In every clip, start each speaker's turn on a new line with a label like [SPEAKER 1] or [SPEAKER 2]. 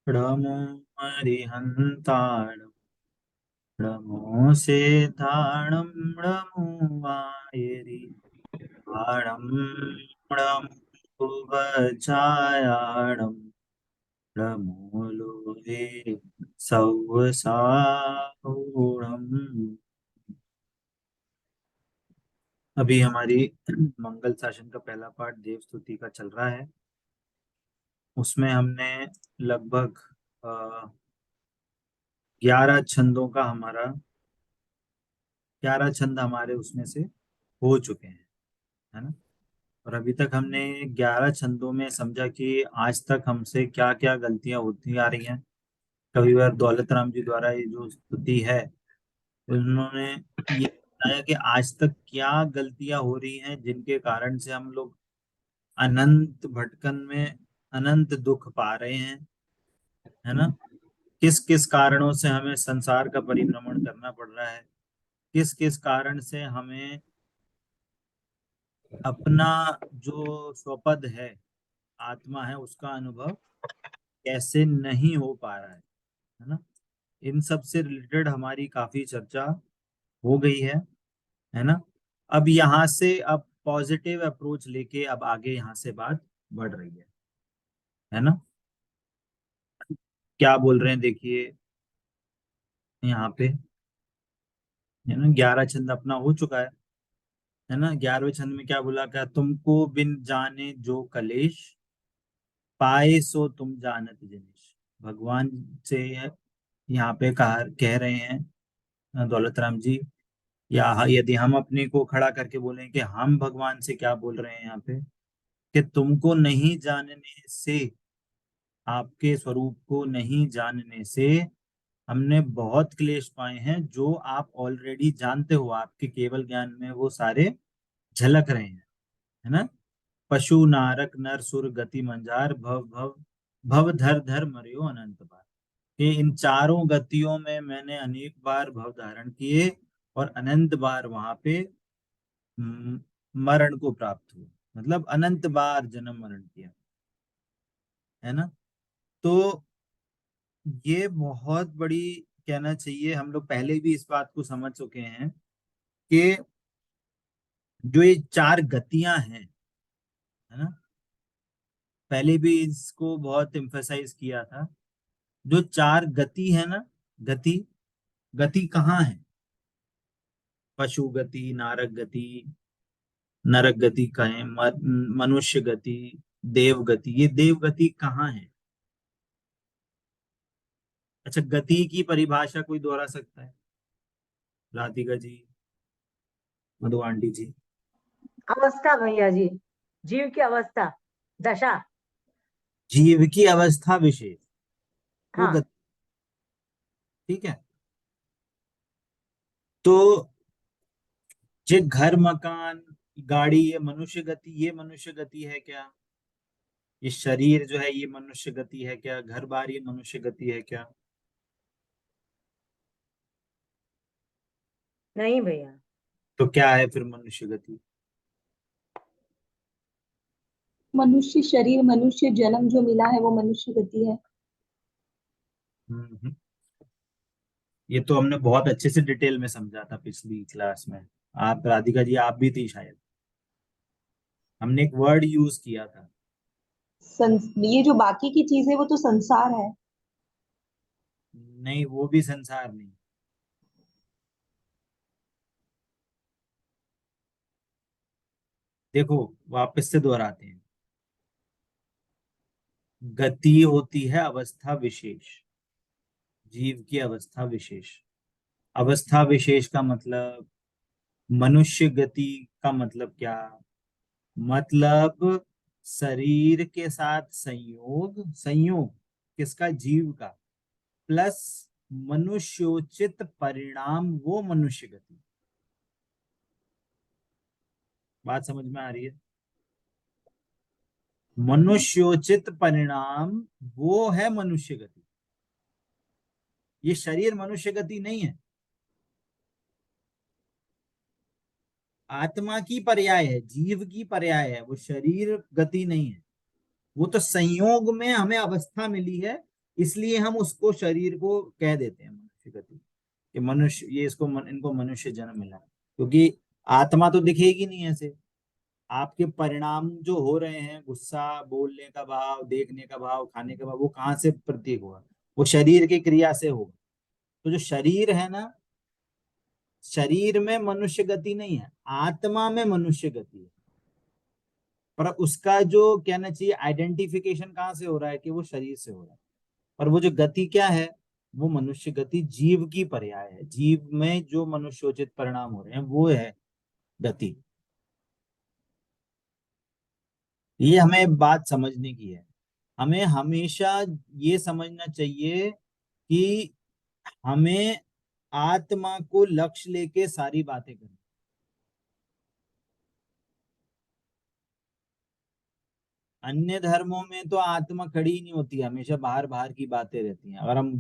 [SPEAKER 1] णमो अरिहन्ताणं णमो सेताणं णमो वायरि आणं णमो भुवचायाणं णमो लोहे सव्वसाहुणम्। अभी हमारी मंगल शासन का पहला पाठ देव स्तुति का चल रहा है। उसमें हमने लगभग 11 छंदों का हमारा 11 छंद हमारे उसमें से हो चुके हैं, है ना। और अभी तक हमने 11 छंदों में समझा कि आज तक हमसे क्या क्या गलतियां होती आ रही हैं। कविवर दौलत राम जी द्वारा ये जो स्तुति है, उन्होंने ये बताया कि आज तक क्या गलतियां हो रही हैं जिनके कारण से हम लोग अनंत भटकन में अनंत दुख पा रहे हैं, है ना। किस किस कारणों से हमें संसार का परिभ्रमण करना पड़ रहा है, किस किस कारण से हमें अपना जो स्वपद है, आत्मा है, उसका अनुभव कैसे नहीं हो पा रहा है ना। इन सब से रिलेटेड हमारी काफी चर्चा हो गई है ना। अब यहाँ से अब पॉजिटिव अप्रोच लेके अब आगे यहाँ से बात बढ़ रही है ना। क्या बोल रहे हैं देखिए यहाँ पे, है ना। 11 छंद अपना हो चुका है ना। 11वें छंद में क्या बोला, क्या तुमको बिन जाने जो कलेश, पाए सो तुम जानत जिनिस। भगवान से यहाँ पे कह रहे हैं दौलत राम जी, या यदि हम अपने को खड़ा करके बोलें कि हम भगवान से क्या बोल रहे हैं यहाँ पे, कि तुमको नहीं जानने से, आपके स्वरूप को नहीं जानने से हमने बहुत क्लेश पाए हैं, जो आप ऑलरेडी जानते हो, आपके केवल ज्ञान में वो सारे झलक रहे हैं, है ना। पशु नारक नर सुर गति मंजार, भव भव भव धर धर मर्यो अनंत बार। कि इन चारों गतियों में मैंने अनेक बार भव धारण किए और अनंत बार वहां पे हम्म, मरण को प्राप्त हुआ, मतलब अनंत बार जन्म मरण किया, है ना। तो ये बहुत बड़ी, कहना चाहिए, हम लोग पहले भी इस बात को समझ चुके हैं कि जो ये चार गतियां हैं, है ना, पहले भी इसको बहुत एम्फेसाइज किया था। जो चार गति है ना, गति, गति कहाँ है? पशु गति, नारक गति, नरक गति कहें, मनुष्य गति, देव गति, ये देव गति कहाँ है? अच्छा, गति की परिभाषा कोई दोहरा सकता है? राधिका जी, मधु आंटी जी।
[SPEAKER 2] अवस्था भैया जी। जीव की अवस्था, दशा।
[SPEAKER 1] जीव की अवस्था विशेष, वो
[SPEAKER 2] हाँ।
[SPEAKER 1] गति, ठीक है। तो जे घर मकान गाड़ी, ये मनुष्य गति, ये मनुष्य गति है क्या? ये शरीर जो है ये मनुष्य गति है क्या? घर बार ये मनुष्य गति है क्या?
[SPEAKER 2] नहीं भैया।
[SPEAKER 1] तो क्या है फिर मनुष्य गति?
[SPEAKER 3] मनुष्य शरीर, मनुष्य जन्म जो मिला है वो मनुष्य गति है।
[SPEAKER 1] हम्म। ये तो हमने बहुत अच्छे से डिटेल में समझा था पिछली क्लास में। आप राधिका जी, आप भी थी शायद। हमने एक वर्ड यूज किया था।
[SPEAKER 3] ये जो बाकी की चीज है वो तो संसार है।
[SPEAKER 1] नहीं, वो भी संसार नहीं। देखो, वापस से दोहराते हैं। गति होती है अवस्था विशेष, जीव की अवस्था विशेष। अवस्था विशेष का मतलब, मनुष्य गति का मतलब क्या? मतलब शरीर के साथ संयोग, संयोग किसका? जीव का, प्लस मनुष्योचित परिणाम, वो मनुष्य गति। बात समझ में आ रही है? मनुष्योचित परिणाम वो है मनुष्य गति। ये शरीर मनुष्य गति नहीं है, आत्मा की पर्याय है, जीव की पर्याय है, वो शरीर गति नहीं है। वो तो संयोग में हमें अवस्था मिली है, इसलिए हम उसको शरीर को कह देते हैं मनुष्य गति, कि मनुष्य ये इसको इनको मनुष्य जन्म मिला है। क्योंकि आत्मा तो दिखेगी नहीं ऐसे। आपके परिणाम जो हो रहे हैं, गुस्सा, बोलने का भाव, देखने का भाव, खाने का भाव, वो कहाँ से प्रतीक हुआ? वो शरीर की क्रिया से होगा। तो जो शरीर है ना, शरीर में मनुष्य गति नहीं है, आत्मा में मनुष्य गति है। पर उसका जो कहना चाहिए आइडेंटिफिकेशन कहाँ से हो रहा है? कि वो शरीर से हो रहा है। पर वो जो गति क्या है? वो मनुष्य गति जीव की पर्याय है। जीव में जो मनुष्योचित परिणाम हो रहे हैं वो है गति। ये हमें बात समझने की है। हमें हमेशा ये समझना चाहिए कि हमें आत्मा को लक्ष्य लेके सारी बातें करनी। अन्य धर्मों में तो आत्मा खड़ी ही नहीं होती है, हमेशा बाहर बाहर की बातें रहती हैं। अगर हम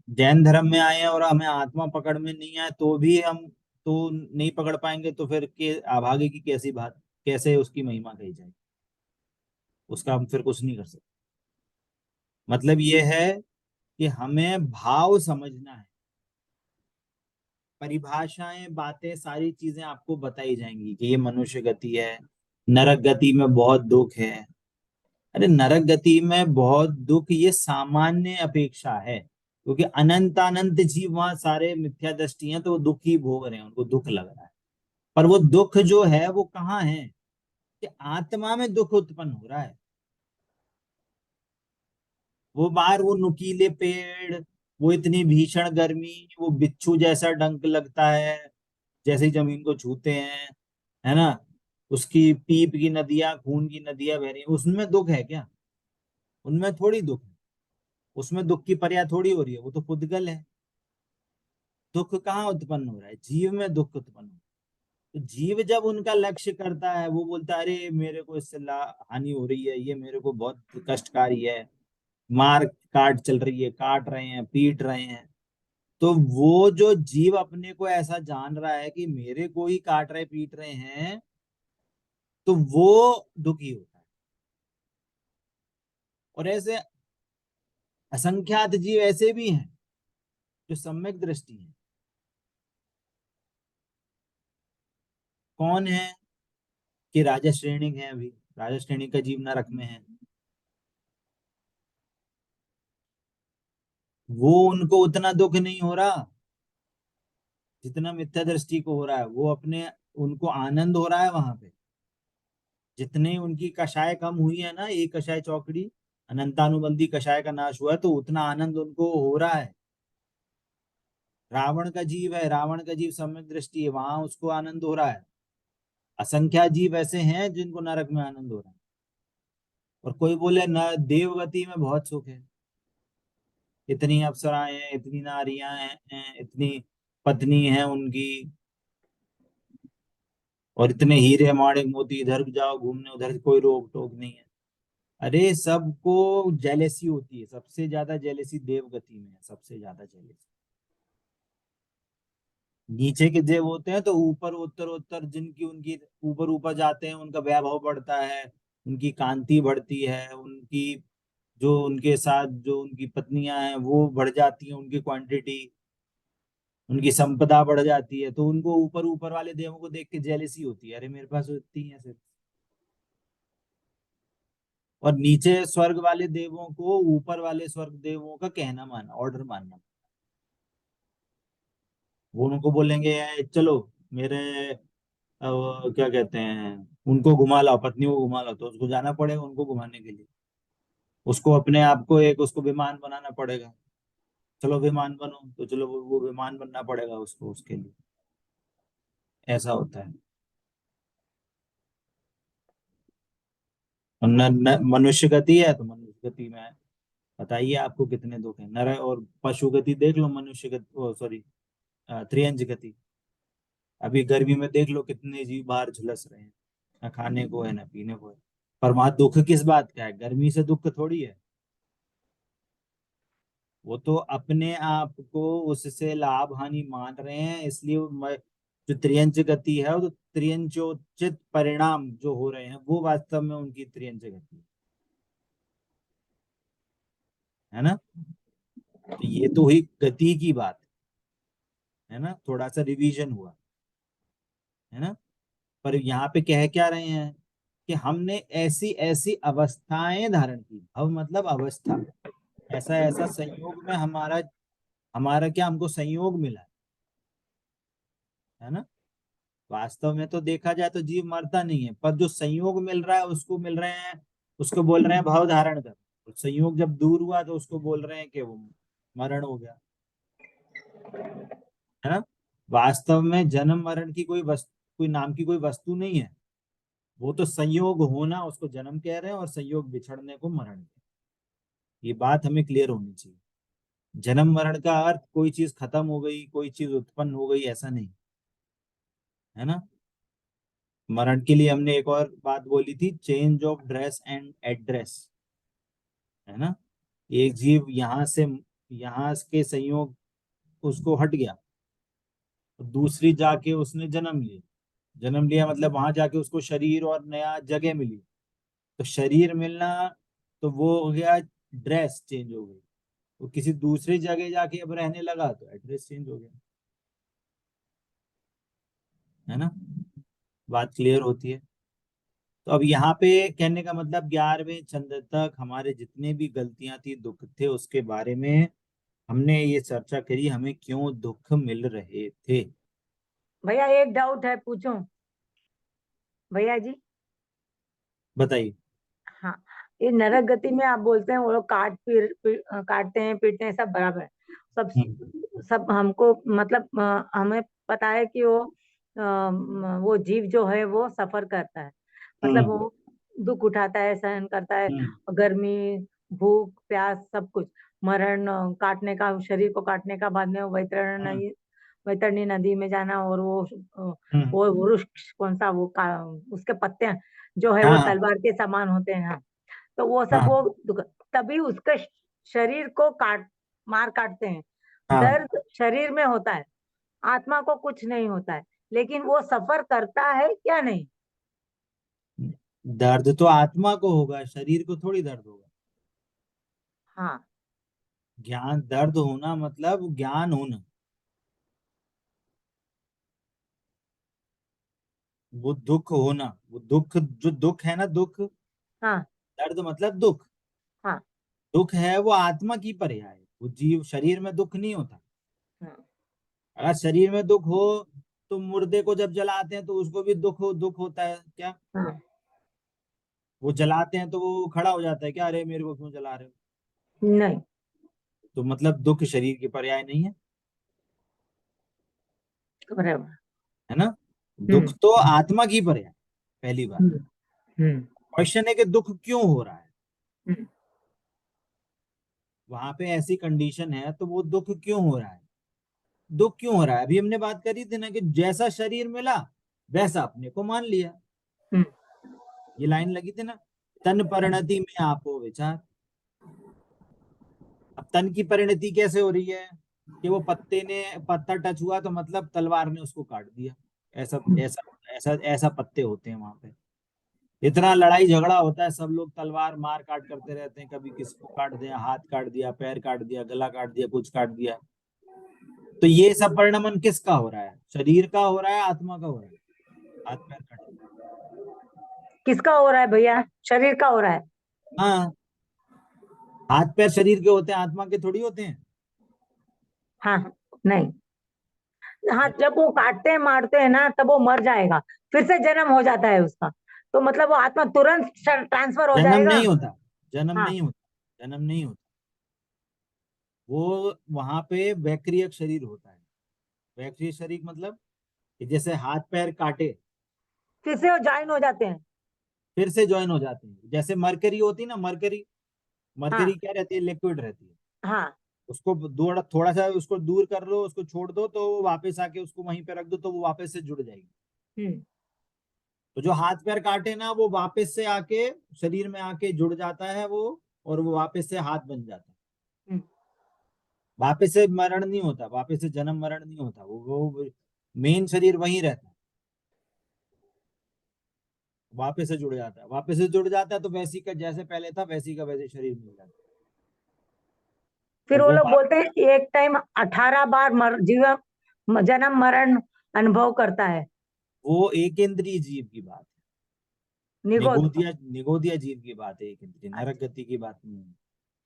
[SPEAKER 1] जैन धर्म में आए हैं और हमें आत्मा पकड़ में नहीं आए तो भी हम तो नहीं पकड़ पाएंगे, तो फिर के अभागे की कैसी बात, कैसे उसकी महिमा कही जाए? उसका हम फिर कुछ नहीं कर सकते। मतलब ये है कि हमें भाव समझना है। परिभाषाएं, बातें, सारी चीजें आपको बताई जाएंगी कि ये मनुष्य गति है, नरक गति में बहुत दुख है। अरे नरक गति में बहुत दुख ये सामान्य अपेक्षा है, क्योंकि अनंत अनंत जीव वहां सारे मिथ्या दृष्टि हैं, तो वो दुख ही भोग रहे हैं, उनको दुख लग रहा है। पर वो दुख जो है वो कहाँ है? कि आत्मा में दुख उत्पन्न हो रहा है। वो बाहर वो नुकीले पेड़, वो इतनी भीषण गर्मी, वो बिच्छू जैसा डंक लगता है जैसे ही जमीन को छूते हैं, है ना? उसकी पीप की नदियां, खून की नदियां बह रही हैं, उसमें दुख है क्या? उनमें थोड़ी दुख है। उसमें दुख की पर्याय थोड़ी हो रही है, वो तो पुद्गल है। दुख कहाँ उत्पन्न हो रहा है? जीव में दुख उत्पन्न हो रहा है। तो जीव जब उनका लक्ष्य करता है, वो बोलता है अरे मेरे को इससे हानि हो रही है, ये मेरे को बहुत कष्टकारी है, मार काट चल रही है, काट रहे हैं, पीट रहे हैं। तो वो जो जीव अपने को ऐसा जान रहा है कि मेरे को ही काट रहे पीट रहे हैं, तो वो दुखी होता है। और ऐसे असंख्यात जीव ऐसे भी हैं जो सम्यक दृष्टि है। कौन है? कि राजा श्रेणी है, अभी राजा श्रेणी का जीव नरक में है। वो उनको उतना दुख नहीं हो रहा जितना मिथ्या दृष्टि को हो रहा है। वो अपने, उनको आनंद हो रहा है वहां पे। जितने उनकी कषाय कम हुई है ना, एक कषाय चौकड़ी, अनंतानुबंधी कषाय का नाश हुआ है, तो उतना आनंद उनको हो रहा है। रावण का जीव है, रावण का जीव सम्यक दृष्टि है, वहां उसको आनंद हो रहा है। असंख्या जीव ऐसे हैं जिनको नरक में आनंद हो रहा है। और कोई बोले न देवगति में बहुत सुख है, इतनी अप्सराएं हैं, इतनी नारियां हैं, इतनी पत्नी हैं उनकी, और इतने हीरे माणिक मोती, इधर जाओ घूमने, उधर कोई रोक टोक नहीं है। अरे सबको जेलेसी होती है, सबसे ज्यादा जेलेसी देवगति में है, सबसे ज्यादा जेलेसी। नीचे के देव होते हैं तो ऊपर उत्तर उत्तर, जिनकी उनकी ऊपर ऊपर जाते हैं उनका वैभव बढ़ता है, उनकी कांति बढ़ती है, उनकी जो उनके साथ जो उनकी पत्नियां हैं वो बढ़ जाती हैं, उनकी क्वांटिटी, उनकी संपदा बढ़ जाती है, तो उनको ऊपर ऊपर वाले देवों को देख के जेलेसी होती है, अरे मेरे पास तो इतनी है सिर्फ। और नीचे स्वर्ग वाले देवों को ऊपर वाले स्वर्ग देवों का कहना मानना, ऑर्डर मानना। वो उनको बोलेंगे चलो मेरे वो क्या कहते हैं, उनको घुमा लाओ, पत्नी को घुमा लाओ, तो उसको जाना पड़ेगा उनको घुमाने के लिए। उसको अपने आप को एक उसको विमान बनाना पड़ेगा। चलो विमान बनो, तो चलो वो विमान बनना पड़ेगा उसको, उसके लिए। ऐसा होता है। और मनुष्य गति है, तो मनुष्य गति में बताइए आपको कितने दुख है। नर और पशु गति देख लो, मनुष्य गति, सॉरी, त्रियंज गति। अभी गर्मी में देख लो कितने जीव बाहर झुलस रहे हैं, ना खाने को है ना पीने को है। पर वहां दुख किस बात का है? गर्मी से दुख थोड़ी है। वो तो अपने आप को उससे लाभ हानि मान रहे हैं, इसलिए जो त्रियंच गति है, वो तो त्रियंचोचित परिणाम जो हो रहे हैं वो वास्तव में उनकी त्रियंच गति है ना। तो ये तो हुई गति की बात, है ना, थोड़ा सा रिवीजन हुआ, है ना। पर यहाँ पे कह क्या रहे हैं कि हमने ऐसी ऐसी अवस्थाएं धारण की, भव मतलब अवस्था, ऐसा ऐसा संयोग में हमारा हमारा क्या हमको संयोग मिला, है ना। वास्तव में तो देखा जाए तो जीव मरता नहीं है, पर जो संयोग मिल रहा है उसको मिल रहे हैं, उसको बोल रहे हैं भाव धारण कर। और संयोग जब दूर हुआ तो उसको बोल रहे हैं कि वो मरण हो गया, है ना। वास्तव में जन्म मरण की कोई वस्तु, कोई नाम की कोई वस्तु नहीं है। वो तो संयोग होना उसको जन्म कह रहे हैं, और संयोग बिछड़ने को मरण कह रहे हैं। ये बात हमें क्लियर होनी चाहिए। जन्म मरण का अर्थ कोई चीज खत्म हो गई, कोई चीज उत्पन्न हो गई, ऐसा नहीं, है ना। मरण के लिए हमने एक और बात बोली थी, change of dress and address, है ना। एक जीव यहाँ के संयोग उसको हट गया, दूसरी जाके उसने जन्म लिया। जन्म लिया मतलब वहां जाके उसको शरीर और नया जगह मिली। तो शरीर मिलना, तो वो हो गया, ड्रेस चेंज हो गई। वो किसी दूसरी जगह जाके अब रहने लगा तो एड्रेस चेंज हो गया, है ना। बात क्लियर होती है। तो अब यहाँ पे कहने का मतलब 11वें छंद तक हमारे जितने भी गलतियां थी, दुख थे, उसके बारे में हमने ये चर्चा करी, हमें क्यों दुख मिल रहे थे।
[SPEAKER 2] भैया एक डाउट है, पूछूं? भैया जी,
[SPEAKER 1] बताइए।
[SPEAKER 2] हाँ, ये नरक गति में आप बोलते हैं वो लोग काटते हैं पीटते हैं, सब बराबर है। सब
[SPEAKER 1] हम्म।
[SPEAKER 2] सब हमको मतलब हमें पता है कि वो जीव जो है वो सफर करता है, मतलब
[SPEAKER 1] हम्म।
[SPEAKER 2] वो दुख उठाता है, सहन करता है,
[SPEAKER 1] हम्म।
[SPEAKER 2] गर्मी, भूख, प्यास, सब कुछ। मरण, काटने का, शरीर को काटने का, बाद में वो
[SPEAKER 1] हम्म।
[SPEAKER 2] वैतरणी नदी में जाना, और
[SPEAKER 1] हम्म।
[SPEAKER 2] वो वृक्ष कौन सा, उसके पत्ते जो है वो
[SPEAKER 1] हाँ हाँ
[SPEAKER 2] तलवार के समान होते हैं, हाँ। तो वो सब
[SPEAKER 1] हाँ
[SPEAKER 2] तभी उसके शरीर को मार काटते हैं।
[SPEAKER 1] हाँ।
[SPEAKER 2] दर्द शरीर में होता है, आत्मा को कुछ नहीं होता है, लेकिन वो सफर करता है क्या नहीं?
[SPEAKER 1] दर्द तो आत्मा को होगा, शरीर को थोड़ी दर्द होगा।
[SPEAKER 2] हाँ।
[SPEAKER 1] ज्ञान, दर्द होना मतलब ज्ञान होना। वो दुख होना, वो दुख, जो दुख है ना, दुख,
[SPEAKER 2] हाँ।
[SPEAKER 1] दर्द मतलब दुख।
[SPEAKER 2] हाँ।
[SPEAKER 1] दुख है वो आत्मा की पर्याय है, वो जीव, शरीर में दुख नहीं होता।
[SPEAKER 2] हाँ।
[SPEAKER 1] अगर शरीर में दुख हो तो मुर्दे को जब जलाते हैं तो उसको भी दुख होता है क्या?
[SPEAKER 2] हाँ।
[SPEAKER 1] वो जलाते हैं तो वो खड़ा हो जाता है क्या, अरे मेरे को क्यों जला रहे हो?
[SPEAKER 2] नहीं।
[SPEAKER 1] तो मतलब दुख शरीर की पर्याय नहीं है,
[SPEAKER 2] बराबर।
[SPEAKER 1] है ना। दुख
[SPEAKER 2] हम्म।
[SPEAKER 1] तो आत्मा की पर्याय, पहली बात।
[SPEAKER 2] हम्म। हम्म।
[SPEAKER 1] क्वेश्चन है कि दुख क्यों हो रहा है।
[SPEAKER 2] हम्म।
[SPEAKER 1] वहां पे ऐसी कंडीशन है तो वो दुख क्यों हो रहा है। दुख क्यों हो रहा है, अभी हमने बात करी थी ना कि जैसा शरीर मिला वैसा अपने को मान लिया।
[SPEAKER 2] हम्म।
[SPEAKER 1] ये लाइन लगी थी ना, तन परिणति में आपो विचार। अब तन की परिणति कैसे हो रही है कि वो पत्ता टच हुआ तो मतलब तलवार ने उसको काट दिया। ऐसा ऐसा ऐसा ऐसा पत्ते होते हैं वहां पे। इतना लड़ाई झगड़ा होता है, सब लोग तलवार मार काट करते रहते हैं, कभी किसी को काट दिया, हाथ काट दिया, पैर काट दिया, गला काट दिया, कुछ काट दिया। तो ये सब परिणमन किसका हो रहा है, शरीर का हो रहा है, आत्मा का हो रहा है? हाथ पैर कट,
[SPEAKER 2] किसका हो रहा है भैया? शरीर का हो रहा है।
[SPEAKER 1] हाँ, हाथ पैर शरीर के होते हैं, आत्मा के थोड़ी होते हैं।
[SPEAKER 2] हाँ। नहीं। हाँ, जब वो काटते हैं मारते हैं ना, तब वो मर जाएगा, फिर से जन्म हो जाता है उसका। तो मतलब वो आत्मा तुरंत ट्रांसफर हो
[SPEAKER 1] जन्म
[SPEAKER 2] जाएगा।
[SPEAKER 1] नहीं होता, जन्म
[SPEAKER 2] हाँ।
[SPEAKER 1] नहीं होता, जन्म नहीं होता। वो वहां पे वैक्रियक शरीर होता है। वैक्रिय शरीर मतलब कि जैसे हाथ पैर काटे
[SPEAKER 2] फिर से वो ज्वाइन हो जाते हैं।
[SPEAKER 1] फिर से ज्वाइन हो जाते हैं, जैसे मरकरी होती है ना, मरकरी, मरकरी
[SPEAKER 2] हाँ।
[SPEAKER 1] क्या रहती है, लिक्विड रहती है।
[SPEAKER 2] हाँ।
[SPEAKER 1] उसको थोड़ा थोड़ा सा उसको दूर कर लो, उसको छोड़ दो तो वो वापस आके उसको वहीं पे रख दो तो वो वापस से जुड़ जाएगी।
[SPEAKER 2] हम्म।
[SPEAKER 1] तो जो हाथ पैर काटे ना, वो वापस से आके शरीर में आके जुड़ जाता है वो, और वो वापस से हाथ बन जाता है।
[SPEAKER 2] हम्म।
[SPEAKER 1] वापस से मरण नहीं होता, वापस से जन्म मरण नहीं होता, वो मेन शरीर वहीं रहता है। वापस से जुड़ जाता है, वापस से जुड़ जाता है तो वैसी का जैसे पहले था वैसी का वैसे शरीर मिल जाता है।
[SPEAKER 2] फिर
[SPEAKER 1] तो
[SPEAKER 2] वो
[SPEAKER 1] वो
[SPEAKER 2] लोग
[SPEAKER 1] बात,
[SPEAKER 2] बोलते हैं एक टाइम 18 बार जीवन जन्म मरण अनुभव करता है।
[SPEAKER 1] वो एक इंद्रिय जीव की बात है।
[SPEAKER 2] निगोद।
[SPEAKER 1] निगोदिया निगोदिया जीव की बात है, एक इंद्रिय, नरक
[SPEAKER 2] अच्छा।
[SPEAKER 1] गति की बात नहीं है।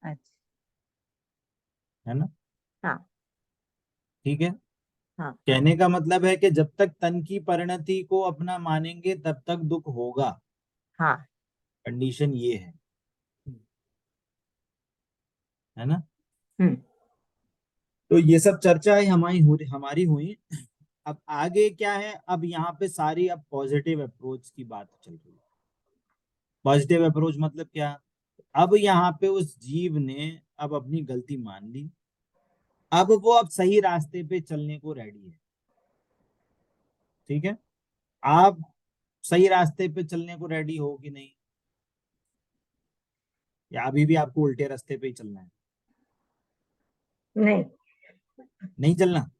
[SPEAKER 2] अच्छा।
[SPEAKER 1] है ना?
[SPEAKER 2] हाँ।
[SPEAKER 1] ठीक है।
[SPEAKER 2] हाँ।
[SPEAKER 1] कहने का मतलब है कि जब तक तन की परिणति को अपना मानेंगे तब तक दुख होगा।
[SPEAKER 2] हाँ।
[SPEAKER 1] कंडीशन ये है ना?
[SPEAKER 2] हम्म।
[SPEAKER 1] तो ये सब चर्चाएं हमारी हुई। अब आगे क्या है, अब यहाँ पे सारी अब पॉजिटिव अप्रोच की बात चल रही है। पॉजिटिव अप्रोच मतलब क्या? अब यहाँ पे उस जीव ने अब अपनी गलती मान ली, अब वो अब सही रास्ते पे चलने को रेडी है। ठीक है? आप सही रास्ते पे चलने को रेडी हो कि नहीं, या अभी भी आपको उल्टे रास्ते पे ही चलना है?
[SPEAKER 2] नहीं,
[SPEAKER 1] नहीं चलना?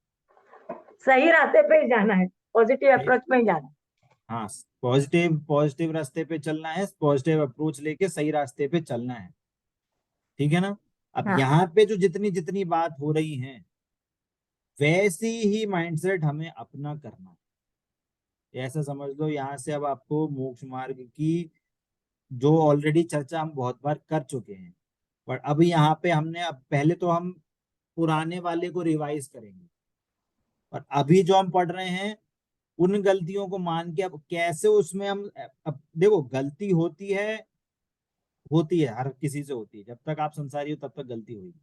[SPEAKER 2] सही रास्ते पे ही जाना है, पॉजिटिव
[SPEAKER 1] सही-
[SPEAKER 2] अप्रोच में ही जाना
[SPEAKER 1] हाँ, पॉजिटिव पॉजिटिव रास्ते पे चलना है, पॉजिटिव अप्रोच लेके सही रास्ते पे चलना है। ठीक है ना? अब
[SPEAKER 2] है। हाँ।
[SPEAKER 1] यहाँ पे जो जितनी जितनी बात हो रही है, वैसी ही माइंडसेट हमें अपना करना है। ऐसा समझ लो, यहाँ से अब आपको मोक्ष मार्ग की जो ऑलरेडी चर्चा हम बहुत बार कर चुके हैं, पर अब यहाँ पे हमने, अब पहले तो हम पुराने वाले को रिवाइज करेंगे, और अभी जो हम पढ़ रहे हैं उन गलतियों को मान के अब कैसे उसमें हम, अब देखो गलती होती है, हर किसी से होती है, जब तक आप संसारी हो तब तक गलती होगी।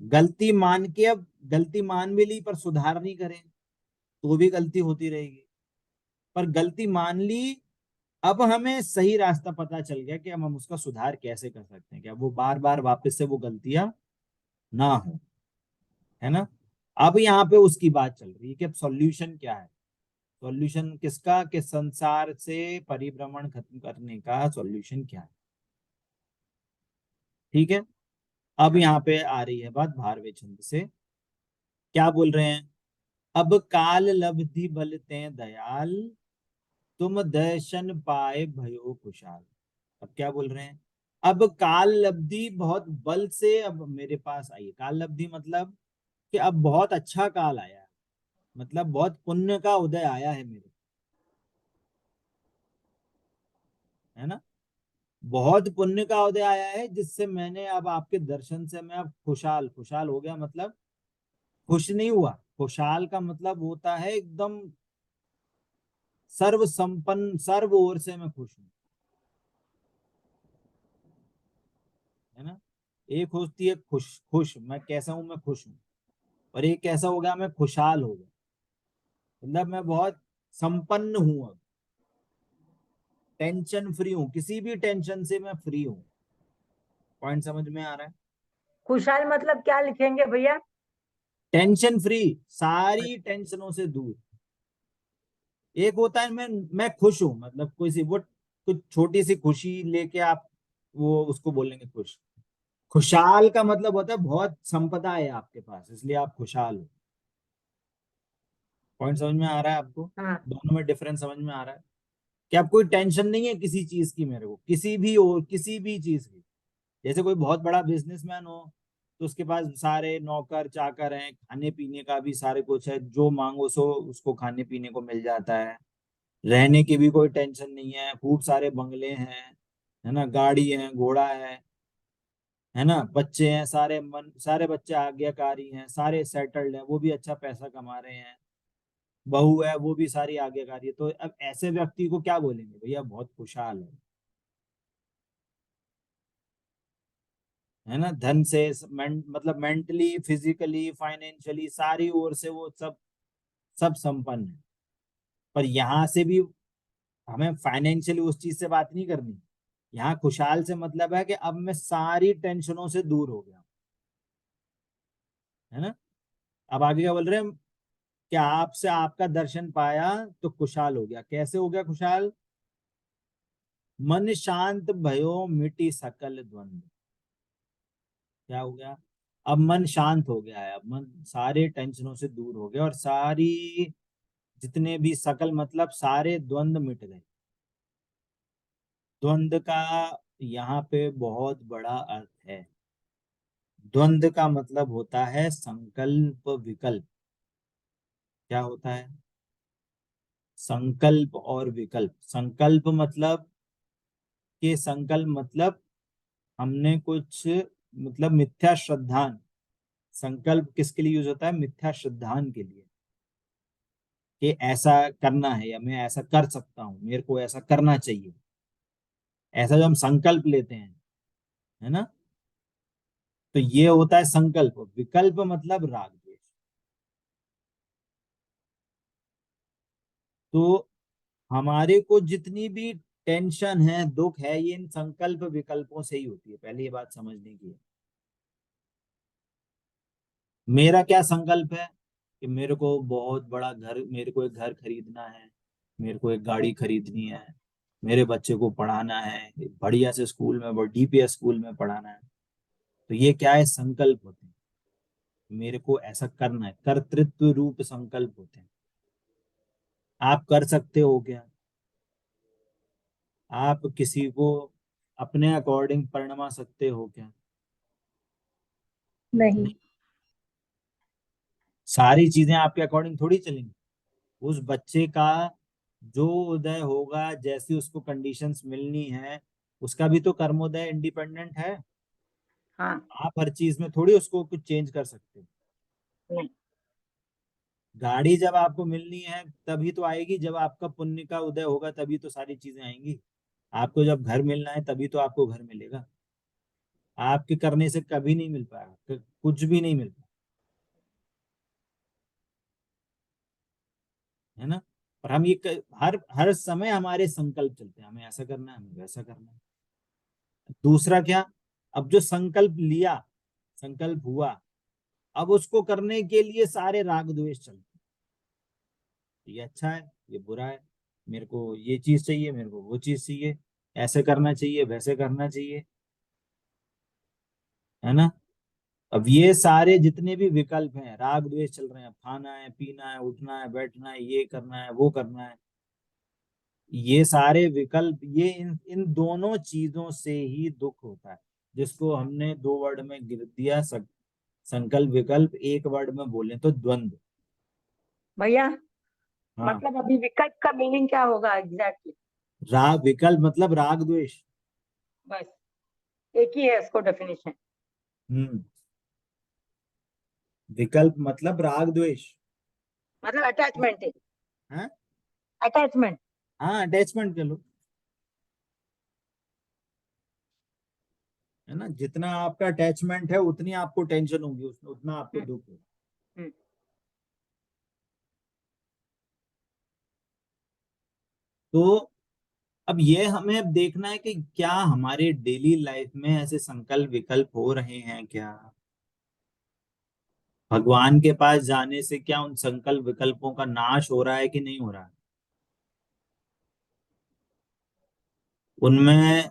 [SPEAKER 1] गलती मान के, अब गलती मान भी ली पर सुधार नहीं करें तो भी गलती होती रहेगी। पर गलती मान ली, अब हमें सही रास्ता पता चल गया कि अब हम उसका सुधार कैसे कर सकते हैं, कि अब वो बार बार वापस से वो गलतियां ना हो। है ना? अब यहाँ पे उसकी बात चल रही है कि अब सॉल्यूशन क्या है। सॉल्यूशन किसका, कि संसार से परिभ्रमण खत्म करने का सॉल्यूशन क्या है। ठीक है? अब यहाँ पे आ रही है बात भारवे छंद से, क्या बोल रहे हैं? अब काल लब्धि बल ते दयाल, तुम दर्शन पाए भयो खुशाल। अब क्या बोल रहे हैं? अब काल लब्धि बहुत बल से अब मेरे पास आई है। काल लब्धि मतलब कि अब बहुत अच्छा काल आया है, मतलब बहुत पुण्य का उदय आया है मेरे। है ना? बहुत पुण्य का उदय आया है, जिससे मैंने अब आपके दर्शन से मैं अब खुशहाल खुशहाल हो गया। मतलब खुश नहीं हुआ, खुशहाल का मतलब होता है एकदम सर्व संपन्न, सर्व ओर से मैं खुश हूं। है ना? एक होती है खुश, खुश मैं कैसा हूं, मैं खुश हूं। और एक कैसा हो गया, मैं खुशहाल हो गया, मतलब मैं बहुत संपन्न हूं अब, टेंशन फ्री हूं, किसी भी टेंशन से मैं फ्री हूं। पॉइंट समझ में आ रहा है?
[SPEAKER 2] खुशहाल मतलब क्या लिखेंगे भैया?
[SPEAKER 1] टेंशन फ्री, सारी टेंशनों से दूर। एक होता है मैं खुश हूं, मतलब कोई सी वो कुछ छोटी सी खुशी लेके आप वो उसको बोलेंगे खुश। खुशहाल का मतलब होता है बहुत संपदा है आपके पास, इसलिए आप खुशहाल हो। पॉइंट समझ में आ रहा है आपको?
[SPEAKER 2] हाँ।
[SPEAKER 1] दोनों में डिफरेंस समझ में आ रहा है? कि आप कोई टेंशन नहीं है किसी चीज की, मेरे को किसी भी और किसी भी चीज की। जैसे कोई बहुत बड़ा बिजनेसमैन हो, तो उसके पास सारे नौकर चाकर हैं, खाने पीने का भी सारे कुछ है, जो मांगो सो उसको खाने पीने को मिल जाता है। रहने की भी कोई टेंशन नहीं है, खूब सारे बंगले हैं, है ना, गाड़ी है, घोड़ा है ना, बच्चे हैं, सारे बच्चे आज्ञाकारी हैं, सारे सेटल्ड हैं, वो भी अच्छा पैसा कमा रहे हैं, बहू है वो भी सारी आज्ञाकारी है। तो अब ऐसे व्यक्ति को क्या बोलेंगे, भैया बहुत खुशहाल है ना, धन से मतलब मेंटली, फिजिकली, फाइनेंशियली, सारी ओर से वो सब सब संपन्न है। पर यहाँ से भी हमें फाइनेंशियली उस चीज से बात नहीं करनी। यहाँ खुशहाल से मतलब है कि अब मैं सारी टेंशनों से दूर हो गया। है ना? अब आगे क्या बोल रहे हैं? कि आपसे आपका दर्शन पाया तो खुशहाल हो गया। कैसे हो गया खुशहाल? मन शांत भयो मिटी सकल द्वंद। क्या हो गया? अब मन शांत हो गया है, अब मन सारे टेंशनों से दूर हो गया, और सारी जितने भी सकल मतलब सारे द्वंद मिट गए। द्वंद का यहाँ पे बहुत बड़ा अर्थ है। द्वंद्व का मतलब होता है संकल्प विकल्प। क्या होता है? संकल्प और विकल्प। संकल्प मतलब, कि संकल्प मतलब हमने कुछ, मतलब मिथ्या श्रद्धान। संकल्प किसके लिए यूज होता है? मिथ्या श्रद्धान के लिए, कि ऐसा करना है या मैं ऐसा कर सकता हूँ, मेरे को ऐसा करना चाहिए, ऐसा जो हम संकल्प लेते हैं, है ना। तो ये होता है संकल्प। विकल्प मतलब राग द्वेष। तो हमारे को जितनी भी टेंशन है, दुख है, ये इन संकल्प विकल्पों से ही होती है। पहले ये बात समझने की है। मेरा क्या संकल्प है? कि मेरे को बहुत बड़ा घर, मेरे को एक घर खरीदना है, मेरे को एक गाड़ी खरीदनी है, मेरे बच्चे को पढ़ाना है, एक बढ़िया से स्कूल में, डीपीएस स्कूल में पढ़ाना है। तो ये क्या है? संकल्प होते हैं। मेरे को ऐसा करना है, कर्तृत्व रूप संकल्प होते हैं। आप कर सकते हो क्या? आप किसी को अपने अकॉर्डिंग परिणमा सकते हो क्या?
[SPEAKER 3] नहीं।
[SPEAKER 1] नहीं। सारी चीजें आपके अकॉर्डिंग थोड़ी चलेंगी। उस बच्चे का जो उदय होगा, जैसी उसको कंडीशंस मिलनी है, उसका भी तो कर्मोदय इंडिपेंडेंट है।
[SPEAKER 2] हाँ।
[SPEAKER 1] आप हर चीज में थोड़ी उसको कुछ चेंज कर सकते हो।
[SPEAKER 2] नहीं।
[SPEAKER 1] गाड़ी जब आपको मिलनी है तभी तो आएगी, जब आपका पुण्य का उदय होगा तभी तो सारी चीजें आएंगी। आपको जब घर मिलना है तभी तो आपको घर मिलेगा। आपके करने से कभी नहीं मिल पाएगा, कुछ भी नहीं मिल पाएगा, है ना। और हम ये हर हर समय हमारे संकल्प चलते हैं, हमें ऐसा करना है, हमें वैसा करना है। दूसरा क्या? अब जो संकल्प लिया, संकल्प हुआ, अब उसको करने के लिए सारे राग द्वेष चलते हैं। ये अच्छा है, ये बुरा है, मेरे को ये चीज चाहिए, मेरे को वो चीज चाहिए, ऐसे करना चाहिए, वैसे करना चाहिए, है ना। अब ये सारे जितने भी विकल्प हैं, राग द्वेष चल रहे हैं, खाना है, पीना है, उठना है, बैठना है, ये करना है, वो करना है, ये सारे विकल्प, ये इन दोनों चीजों से ही दुख होता है। जिसको हमने दो वर्ड में गिर दिया, संकल्प विकल्प, एक वर्ड में बोले तो द्वंद्व।
[SPEAKER 2] भैया,
[SPEAKER 1] हाँ।
[SPEAKER 2] मतलब अभी विकल्प का मीनिंग क्या होगा एग्जैक्टली?
[SPEAKER 1] राग विकल्प मतलब राग द्वेष।
[SPEAKER 2] बस एक ही है इसको डेफिनेशन।
[SPEAKER 1] हम्म। विकल्प मतलब राग द्वेष।
[SPEAKER 2] मतलब अटैचमेंट है।
[SPEAKER 1] हाँ।
[SPEAKER 2] अटैचमेंट।
[SPEAKER 1] हाँ, अटैचमेंट कर लो, है ना। जितना आपका अटैचमेंट है उतनी आपको टेंशन होगी, उतना आपको
[SPEAKER 2] हम्म।
[SPEAKER 1] दुख होगा।
[SPEAKER 2] हम्म।
[SPEAKER 1] तो अब ये हमें अब देखना है कि क्या हमारे डेली लाइफ में ऐसे संकल्प विकल्प हो रहे हैं क्या? भगवान के पास जाने से क्या उन संकल्प विकल्पों का नाश हो रहा है कि नहीं हो रहा है? उनमें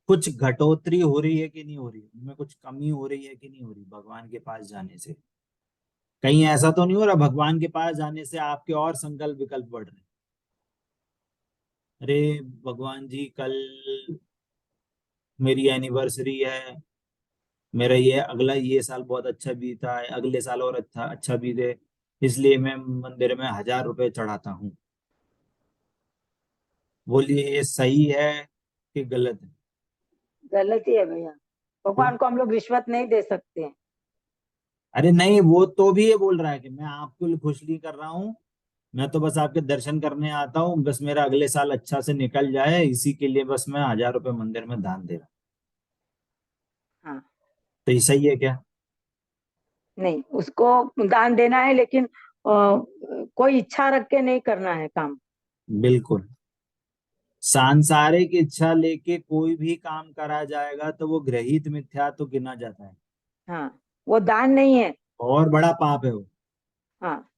[SPEAKER 1] कुछ घटोतरी हो रही है कि नहीं हो रही, उनमें कुछ कमी हो रही है कि नहीं हो रही भगवान के पास जाने से? कहीं ऐसा तो नहीं हो रहा भगवान के पास जाने से आपके और संकल्प विकल्प बढ़ रहे हैं? अरे भगवान जी, कल मेरी एनिवर्सरी है, मेरा ये अगला ये साल बहुत अच्छा बीता है, अगले साल और अच्छा अच्छा बीते, इसलिए मैं मंदिर में 1,000 रुपए चढ़ाता हूँ। बोलिए ये सही है कि गलत है?
[SPEAKER 2] गलत ही है भैया।
[SPEAKER 1] क्यों?
[SPEAKER 2] भगवान को हम लोग रिश्वत नहीं दे सकते हैं।
[SPEAKER 1] अरे नहीं, वो तो भी ये बोल रहा है कि मैं आपको लिए खुश नहीं कर रहा हूँ, मैं तो बस आपके दर्शन करने आता हूँ, बस मेरा अगले साल अच्छा से निकल जाए, इसी के लिए बस मैं 1,000 रुपए मंदिर में दान दे रहा हूँ।
[SPEAKER 2] हाँ।
[SPEAKER 1] तो ये सही है क्या?
[SPEAKER 2] नहीं, उसको दान देना है लेकिन कोई इच्छा रख के नहीं करना है काम।
[SPEAKER 1] बिल्कुल। सांसारिक इच्छा लेके कोई भी काम करा जाएगा तो वो गृहीत मिथ्या तो गिना जाता है,
[SPEAKER 2] हाँ, वो दान नहीं है।
[SPEAKER 1] और बड़ा पाप है
[SPEAKER 2] हाँ।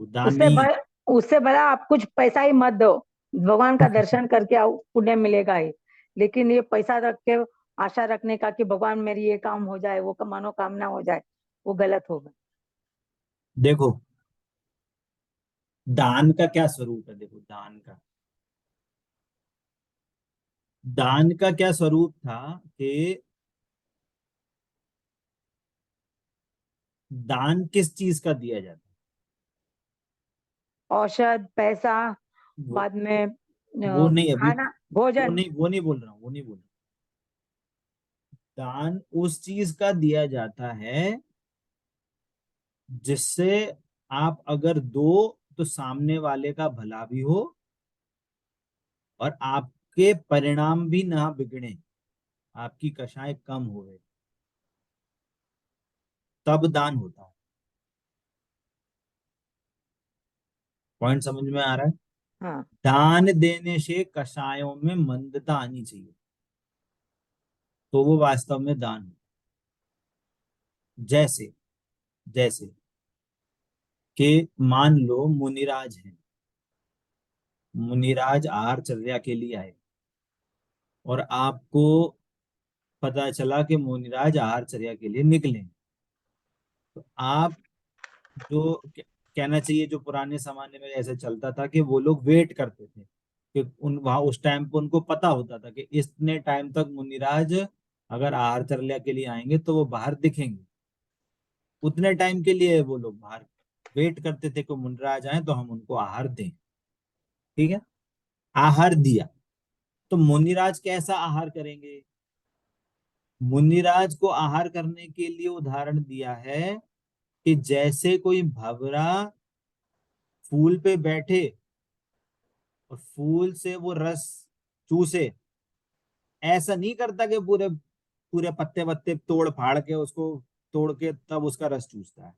[SPEAKER 1] वो दान
[SPEAKER 2] उससे
[SPEAKER 1] नहीं है।
[SPEAKER 2] बड़ा, उससे बड़ा आप कुछ पैसा ही मत दो, भगवान का दर्शन करके आओ, पुण्य मिलेगा ही। लेकिन ये पैसा रख के आशा रखने का कि भगवान मेरी ये काम हो जाए, वो मनोकामना हो जाए, वो गलत होगा।
[SPEAKER 1] देखो, दान का क्या स्वरूप है? देखो, दान का क्या स्वरूप था कि दान किस चीज का दिया जाता
[SPEAKER 2] औषध, पैसा,
[SPEAKER 1] है?
[SPEAKER 2] बाद में
[SPEAKER 1] वो नहीं अभी,
[SPEAKER 2] खाना, भोजन।
[SPEAKER 1] वो नहीं बोल रहा हूँ, वो नहीं बोल रहा। दान उस चीज का दिया जाता है जिससे आप अगर दो तो सामने वाले का भला भी हो और आपके परिणाम भी ना बिगड़े, आपकी कषाय कम होवे, तब दान होता है। पॉइंट समझ में आ रहा है?
[SPEAKER 2] हाँ।
[SPEAKER 1] दान देने से कषायों में मंदता आनी चाहिए, तो वो वास्तव में दान है। जैसे जैसे कि मान लो मुनिराज हैं, मुनिराज आहार चर्या के लिए आए और आपको पता चला कि मुनिराज आहार चर्या के लिए निकले, तो आप जो कहना चाहिए, जो पुराने जमाने में ऐसे चलता था कि वो लोग वेट करते थे कि उन वहां उस टाइम पे उनको पता होता था कि इतने टाइम तक मुनिराज अगर आहार चर्या के लिए आएंगे तो वो बाहर दिखेंगे। उतने टाइम के लिए वो लोग बाहर वेट करते थे कि मुनिराज आए तो हम उनको आहार दें। ठीक है, आहार दिया, तो मुनिराज कैसा आहार करेंगे? मुनिराज को आहार करने के लिए उदाहरण दिया है कि जैसे कोई भंवरा फूल पे बैठे और फूल से वो रस चूसे, ऐसा नहीं करता कि पूरे पूरे पत्ते वत्ते तोड़ फाड़ के उसको तोड़ के तब उसका रस चूसता है।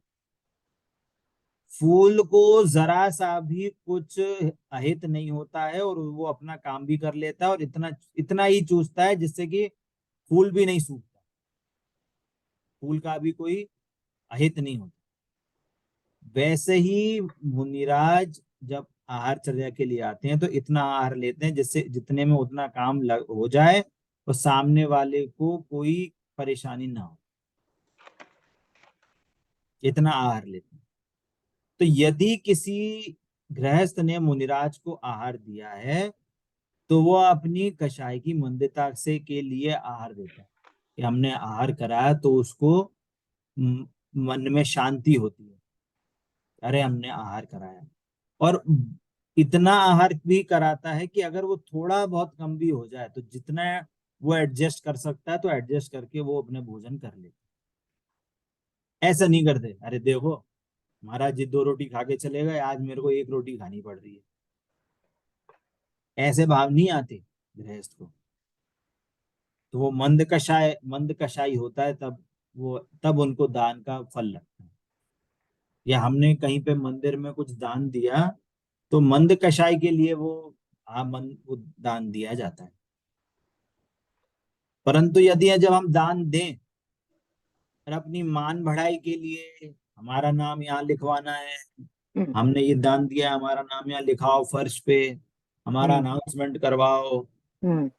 [SPEAKER 1] फूल को जरा सा भी कुछ अहित नहीं होता है और वो अपना काम भी कर लेता है और इतना इतना ही चूसता है जिससे कि फूल भी नहीं सूखता, फूल का भी कोई अहित नहीं होता। वैसे ही मुनिराज जब आहार चर्या के लिए आते हैं तो इतना आहार लेते हैं जिससे जितने में उतना काम हो जाए और सामने वाले को कोई परेशानी ना हो, इतना आहार लेते हैं। तो यदि किसी गृहस्थ ने मुनिराज को आहार दिया है तो वो अपनी कषाय की मंदता से के लिए आहार देता है कि हमने आहार कराया तो उसको म- मन में शांति होती है, अरे हमने आहार कराया। और इतना आहार भी कराता है कि अगर वो थोड़ा बहुत कम भी हो जाए तो जितना वो एडजस्ट कर सकता है तो एडजस्ट करके वो अपने भोजन कर ले। ऐसा नहीं करते, अरे देखो महाराज जी 2 रोटी खा के चले गए, आज मेरे को 1 रोटी खानी पड़ रही है। ऐसे भाव नहीं आते गृहस्थ को। तो वो मंद कषाई होता है, तब वो तब उनको दान का फल लगता है। या हमने कहीं पे मंदिर में कुछ दान दिया तो मंद कषाय के लिए वो, हाँ मन वो दान दिया जाता है। परंतु यदि जब हम दान दें और अपनी मान बढ़ाई के लिए, हमारा नाम यहाँ लिखवाना है,
[SPEAKER 2] हम्म।
[SPEAKER 1] हमने ये दान दिया, हमारा नाम यहाँ लिखाओ फर्श पे, हमारा
[SPEAKER 2] हम्म।
[SPEAKER 1] अनाउंसमेंट करवाओ,
[SPEAKER 2] हम्म।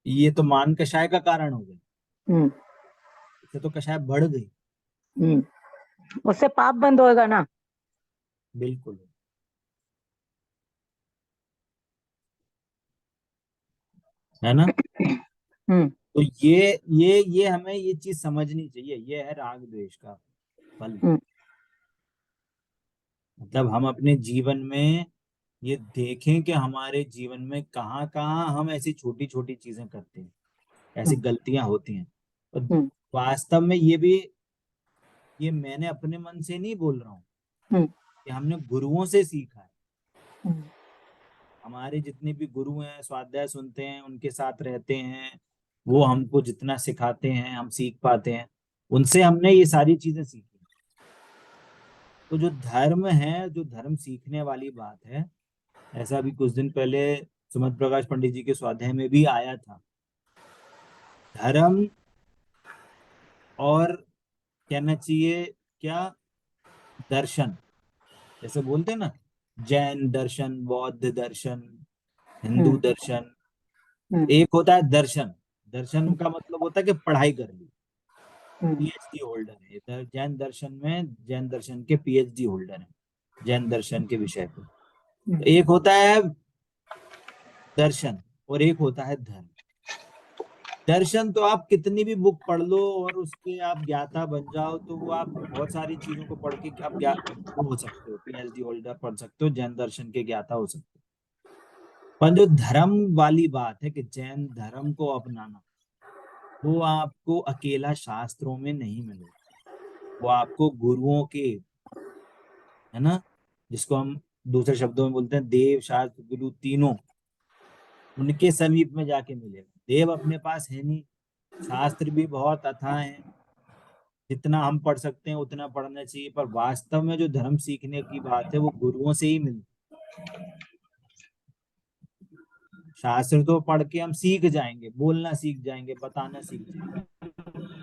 [SPEAKER 1] ये तो मान कषाय का कारण हो गया।
[SPEAKER 2] हम्म।
[SPEAKER 1] इससे तो कषाय बढ़ गई।
[SPEAKER 2] हम्म। उससे पाप बंद होएगा ना।
[SPEAKER 1] बिल्कुल, है ना?
[SPEAKER 2] हम्म।
[SPEAKER 1] तो ये हमें ये चीज समझनी चाहिए, ये है राग द्वेष का फल।
[SPEAKER 2] हम्म।
[SPEAKER 1] मतलब हम अपने जीवन में ये देखें कि हमारे जीवन में कहाँ कहाँ हम ऐसी छोटी छोटी चीजें करते हैं, ऐसी
[SPEAKER 2] हम्म।
[SPEAKER 1] गलतियां होती हैं। और
[SPEAKER 2] हम्म।
[SPEAKER 1] वास्तव में ये भी, ये मैंने अपने मन से नहीं बोल रहा हूँ,
[SPEAKER 2] हम्म।
[SPEAKER 1] कि हमने गुरुओं से सीखा है।
[SPEAKER 2] हम्म।
[SPEAKER 1] हमारे जितने भी गुरु हैं, स्वाध्याय सुनते हैं, उनके साथ रहते हैं, वो हमको जितना सिखाते हैं हम सीख पाते हैं, उनसे हमने ये सारी चीजें सीखी। तो जो धर्म है, जो धर्म सीखने वाली बात है, ऐसा भी कुछ दिन पहले सुमत प्रकाश पंडित जी के स्वाध्याय में भी आया था। धर्म और कहना चाहिए क्या, दर्शन, जैसे बोलते हैं ना, जैन दर्शन, बौद्ध दर्शन, हिंदू
[SPEAKER 2] हम्म।
[SPEAKER 1] दर्शन।
[SPEAKER 2] हम्म।
[SPEAKER 1] एक होता है दर्शन, दर्शन का मतलब होता है कि पढ़ाई कर ली,
[SPEAKER 2] हम्म।
[SPEAKER 1] पीएचडी होल्डर है। इधर जैन दर्शन में जैन दर्शन के पीएचडी होल्डर है, जैन दर्शन के विषय पे। तो
[SPEAKER 2] हम्म।
[SPEAKER 1] एक होता है दर्शन और एक होता है धर्म। दर्शन तो आप कितनी भी बुक पढ़ लो और उसके आप ज्ञाता बन जाओ, तो वो आप बहुत सारी चीजों को पढ़ के आप वो हो सकते हो, पीएचडी होल्डर पढ़ सकते हो, जैन दर्शन के ज्ञाता हो सकते हो। पर जो धर्म वाली बात है कि जैन धर्म को अपनाना, वो आपको अकेला शास्त्रों में नहीं मिलेगा। वो आपको गुरुओं के, है ना, जिसको हम दूसरे शब्दों में बोलते हैं देव शास्त्र गुरु तीनों, उनके समीप में जाके मिलेगा। देव अपने पास है नहीं, शास्त्र भी बहुत अथाह है, जितना हम पढ़ सकते हैं उतना पढ़ना चाहिए, पर वास्तव में जो धर्म सीखने की बात है वो गुरुओं से ही मिलती। शास्त्र तो पढ़ के हम सीख जाएंगे, बोलना सीख जाएंगे, बताना सीख जाएंगे,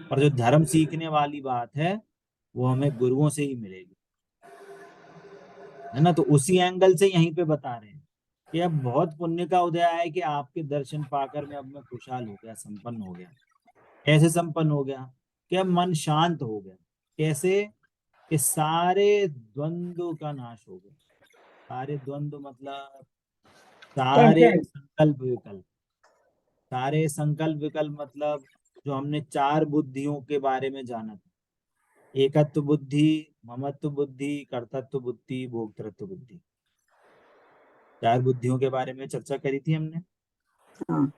[SPEAKER 1] पर जो धर्म सीखने वाली बात है वो हमें गुरुओं से ही मिलेगी, है ना। तो उसी एंगल से यहीं पे बता रहे हैं कि अब बहुत पुण्य का उदय है कि आपके दर्शन पाकर मैं अब मैं खुशहाल हो गया, संपन्न हो गया। कैसे संपन्न हो गया? कि अब मन शांत हो गया। कैसे? कि सारे द्वंद्व का नाश हो गया। सारे द्वंद्व मतलब सारे
[SPEAKER 2] टेंशन।
[SPEAKER 1] संकल्प विकल्प, सारे संकल्प विकल्प मतलब जो हमने चार बुद्धियों के बारे में जाना था, एकत्व बुद्धि, ममत्व बुद्धि, कर्तृत्व बुद्धि, भोक्तृत्व बुद्धि, चार बुद्धियों के बारे में चर्चा करी थी हमने।
[SPEAKER 2] हाँ।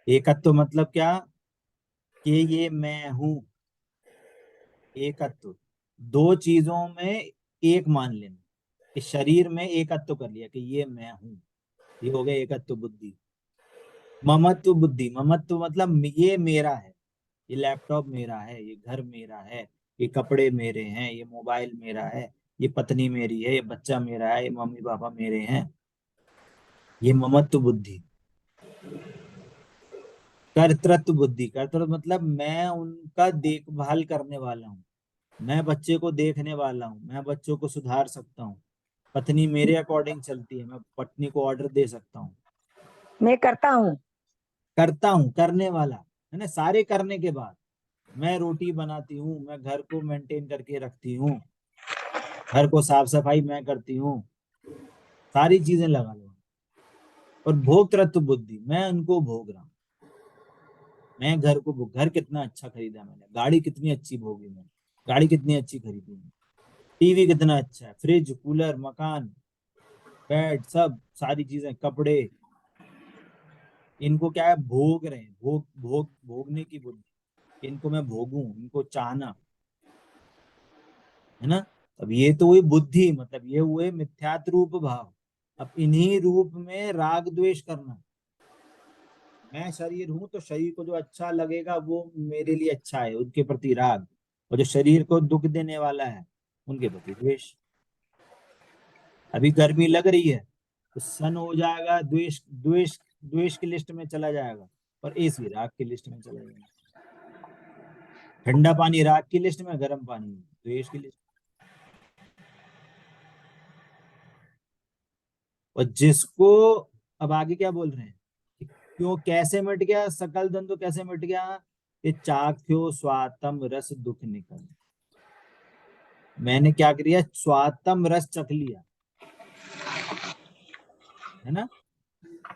[SPEAKER 1] एकत्व मतलब क्या? कि ये मैं हूं। एकत्व, दो चीजों में एक मान लेना, कि शरीर में एकत्व कर लिया कि ये मैं हूं, ये हो गया एकत्व बुद्धि। ममत्व बुद्धि, ममत्व मतलब ये मेरा है, ये लैपटॉप मेरा है, ये घर मेरा है, ये कपड़े मेरे हैं, ये मोबाइल मेरा है, ये पत्नी मेरी है, ये बच्चा मेरा है, ये मम्मी पापा मेरे हैं, ये ममत्व बुद्धि। कर्तृत्व बुद्धि, कर्तृत्व मतलब मैं उनका देखभाल करने वाला हूँ, मैं बच्चे को देखने वाला हूँ, मैं बच्चों को सुधार सकता हूँ, पत्नी मेरे अकॉर्डिंग चलती है, मैं पत्नी को ऑर्डर दे सकता हूँ।
[SPEAKER 2] मैं करता हूँ।
[SPEAKER 1] करता हूँ, करने वाला, है ना। सारे करने के बाद मैं रोटी बनाती हूँ, मैं घर को मेंटेन करके रखती हूँ, घर को साफ सफाई मैं करती हूँ, सारी चीजें लगा लो। और भोक्तृत्व बुद्धि, मैं उनको भोग रहा हूँ। मैं घर को घर कितना अच्छा खरीदा मैंने, गाड़ी कितनी अच्छी भोगी मैंने, गाड़ी कितनी अच्छी खरीदी मैंने, टीवी कितना अच्छा है, फ्रिज, कूलर, मकान, बेड, सब सारी चीजें, कपड़े, इनको क्या है, भोग रहे हैं। भोगने की बुद्धि, इनको मैं भोगूं, इनको चाहना, है ना। अब ये तो हुई बुद्धि, मतलब ये हुए मिथ्यात्व रूप भाव। अब इन्हीं रूप में राग द्वेष करना, मैं शरीर हूं तो शरीर को जो अच्छा लगेगा वो मेरे लिए अच्छा है, उनके प्रति राग, और जो शरीर को दुख देने वाला है उनके प्रति द्वेष। अभी गर्मी लग रही है तो सन हो जाएगा, द्वेष द्वेष द्वेष की लिस्ट में चला जाएगा, और एसी राग की लिस्ट में चला जाएगा। ठंडा पानी राग की लिस्ट में, गर्म पानी द्वेष की लिस्ट। और जिसको, अब आगे क्या बोल रहे हैं कि क्यों, कैसे मिट गया सकल द्वंद्व, कैसे मिट गया? ये चाख्यो स्वातम रस दुख निकल, मैंने क्या किया, स्वातम रस चख लिया, है ना।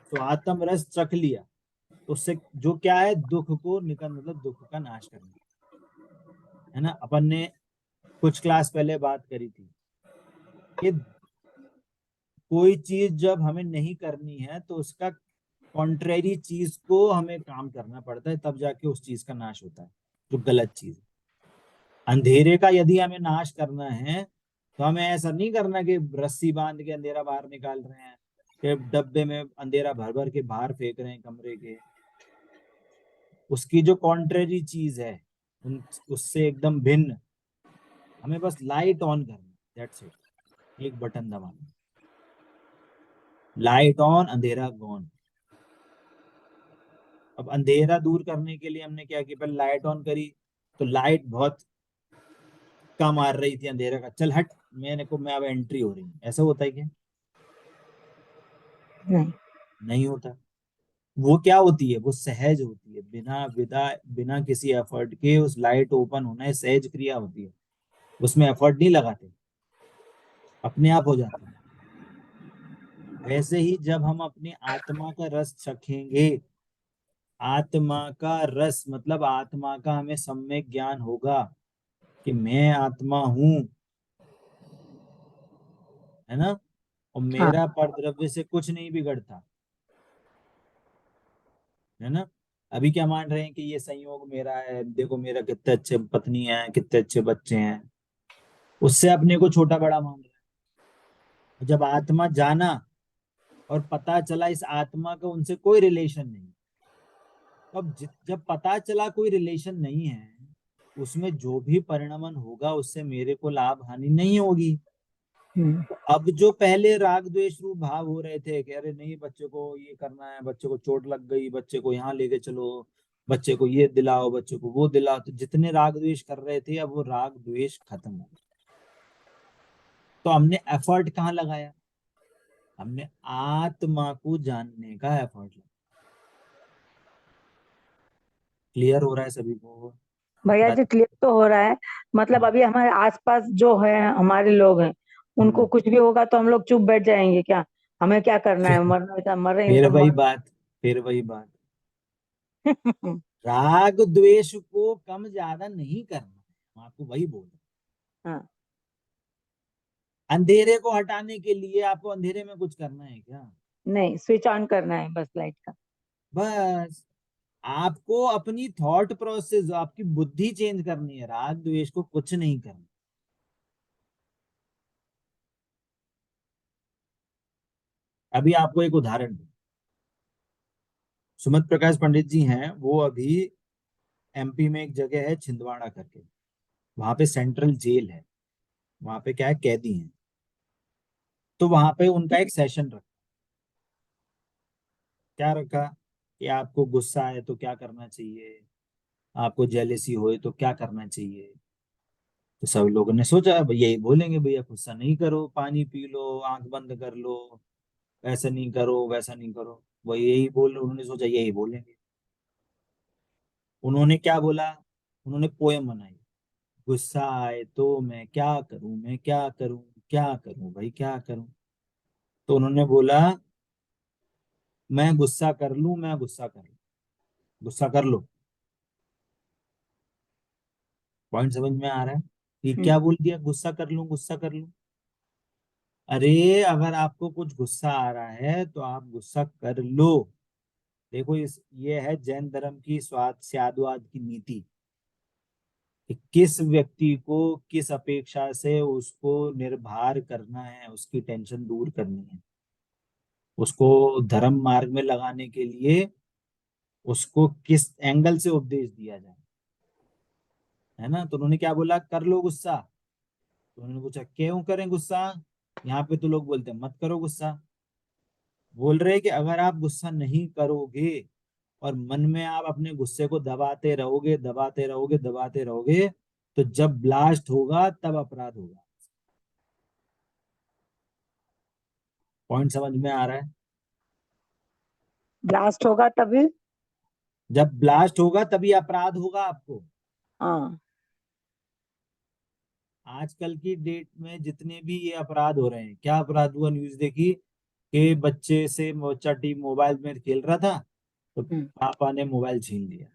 [SPEAKER 1] स्वातम रस चख लिया, उससे जो क्या है, दुख को निकल, मतलब दुख का नाश करना, है ना। अपन ने कुछ क्लास पहले बात करी थी कि कोई चीज जब हमें नहीं करनी है तो उसका कॉन्ट्रेरी चीज को हमें काम करना पड़ता है, तब जाके उस चीज का नाश होता है, जो गलत चीज है। अंधेरे का यदि हमें नाश करना है तो हमें ऐसा नहीं करना कि रस्सी बांध के अंधेरा बाहर निकाल रहे हैं, कि डब्बे में अंधेरा भर भर के बाहर फेंक रहे हैं कमरे के। उसकी जो कॉन्ट्रेरी चीज है, उससे एकदम भिन्न, हमें बस लाइट ऑन करना, दैट्स इट। एक बटन दबाना, लाइट ऑन, अंधेरा गॉन। अब अंधेरा दूर करने के लिए हमने क्या किया, पहले लाइट ऑन करी तो लाइट बहुत कम मार रही थी अंधेरा का, चल हट, मैंने को मैं अब एंट्री हो रही है, ऐसा होता है क्या?
[SPEAKER 2] नहीं।
[SPEAKER 1] नहीं होता। वो क्या होती है, वो सहज होती है, बिना विदा, बिना किसी एफर्ट के उस लाइट ओपन होना है, सहज क्रिया होती है, उसमें एफर्ट नहीं लगाते, अपने आप हो जाती है। वैसे ही जब हम अपनी आत्मा का रस चखेंगे आत्मा का रस मतलब आत्मा का हमें सम्यक ज्ञान होगा कि मैं आत्मा हूं, है ना, और
[SPEAKER 2] हाँ।
[SPEAKER 1] मेरा पर द्रव्य से कुछ नहीं बिगड़ता, है ना। अभी क्या मान रहे हैं कि ये संयोग मेरा है, देखो मेरा कितने अच्छे पत्नी है, कितने अच्छे बच्चे हैं, उससे अपने को छोटा बड़ा मान रहे हैं। जब आत्मा जाना और पता चला इस आत्मा का उनसे कोई रिलेशन नहीं, तो अब जब पता चला कोई रिलेशन नहीं है, उसमें जो भी परिणमन होगा उससे मेरे को लाभ हानि नहीं होगी।
[SPEAKER 2] हम्म।
[SPEAKER 1] तो अब जो पहले राग द्वेष रूप भाव हो रहे थे कि अरे नहीं बच्चे को ये करना है, बच्चे को चोट लग गई, बच्चे को यहाँ लेके चलो, बच्चे को ये दिलाओ, बच्चे को वो दिलाओ, तो जितने राग द्वेष कर रहे थे अब वो राग द्वेष खत्म हो गए। तो हमने एफर्ट कहाँ लगाया, हमने आत्मा को जानने का एफर्ट लगाया। क्लियर हो रहा है सभी को
[SPEAKER 2] भैया
[SPEAKER 1] बात?
[SPEAKER 2] जी क्लियर तो हो रहा है। मतलब
[SPEAKER 1] हाँ।
[SPEAKER 2] अभी हमारे आसपास जो है हमारे लोग हैं, उनको
[SPEAKER 1] हम्म।
[SPEAKER 2] कुछ भी होगा तो हम लोग चुप बैठ जाएंगे क्या? हमें क्या करना है,
[SPEAKER 1] फिर
[SPEAKER 2] मरना है तो मर रहे हैं
[SPEAKER 1] फिर
[SPEAKER 2] तो
[SPEAKER 1] वही
[SPEAKER 2] मर।
[SPEAKER 1] बात, फिर वही बात, राग द्वेष को कम ज्यादा नहीं करना है, मैं आपको वही बोल रहा हूँ।
[SPEAKER 2] हाँ।
[SPEAKER 1] अंधेरे को हटाने के लिए आपको अंधेरे में कुछ करना है क्या?
[SPEAKER 2] नहीं, स्विच ऑन करना है बस लाइट का।
[SPEAKER 1] बस आपको अपनी थॉट प्रोसेस, आपकी बुद्धि चेंज करनी है, राग द्वेष को कुछ नहीं करना। अभी आपको एक उदाहरण दूं। सुमित प्रकाश पंडित जी हैं, वो अभी एमपी में एक जगह है छिंदवाड़ा करके, वहां पे सेंट्रल जेल है, वहां पे क्या है, कैदी हैं। तो वहां पे उनका एक सेशन रखा, क्या रखा कि आपको गुस्सा है तो क्या करना चाहिए, आपको जेलेसी होए तो क्या करना चाहिए। तो सब लोगों ने सोचा भैया यही बोलेंगे, भैया गुस्सा नहीं करो, पानी पी लो, आंख बंद कर लो, ऐसा नहीं करो वैसा नहीं करो, वही यही बोल, उन्होंने सोचा यही बोलेंगे। उन्होंने क्या बोला, उन्होंने पोयम बनाई, गुस्सा आए तो मैं क्या करूं, मैं क्या करूं, क्या करूं भाई क्या करूं। तो उन्होंने बोला मैं गुस्सा कर लूं, मैं गुस्सा कर लूं, गुस्सा कर लो। पॉइंट समझ में आ रहा है? ये
[SPEAKER 2] हम्म।
[SPEAKER 1] क्या बोल दिया, गुस्सा कर लूं, गुस्सा कर लूं। अरे अगर आपको कुछ गुस्सा आ रहा है तो आप गुस्सा कर लो। देखो इस ये है जैन धर्म की स्वाद स्यादवाद की नीति, कि किस व्यक्ति को किस अपेक्षा से उसको निर्भर करना है, उसकी टेंशन दूर करनी है, उसको धर्म मार्ग में लगाने के लिए उसको किस एंगल से उपदेश दिया जाए, है ना। तो उन्होंने क्या बोला, कर लो गुस्सा। तो उन्होंने पूछा क्यों करें गुस्सा, यहाँ पे तो लोग बोलते हैं मत करो गुस्सा। बोल रहे कि अगर आप गुस्सा नहीं करोगे और मन में आप अपने गुस्से को दबाते रहोगे, दबाते रहोगे, दबाते रहोगे, तो जब ब्लास्ट होगा तब अपराध होगा। पॉइंट समझ में आ रहा है?
[SPEAKER 2] ब्लास्ट होगा तभी।
[SPEAKER 1] जब ब्लास्ट होगा तभी अपराध होगा आपको।
[SPEAKER 2] हाँ।
[SPEAKER 1] आजकल की डेट में जितने भी ये अपराध हो रहे हैं, क्या अपराध हुआ, न्यूज देखी कि बच्चे से बच्चा टीम मोबाइल में खेल रहा था, तो
[SPEAKER 2] हम्म।
[SPEAKER 1] पापा ने मोबाइल छीन लिया।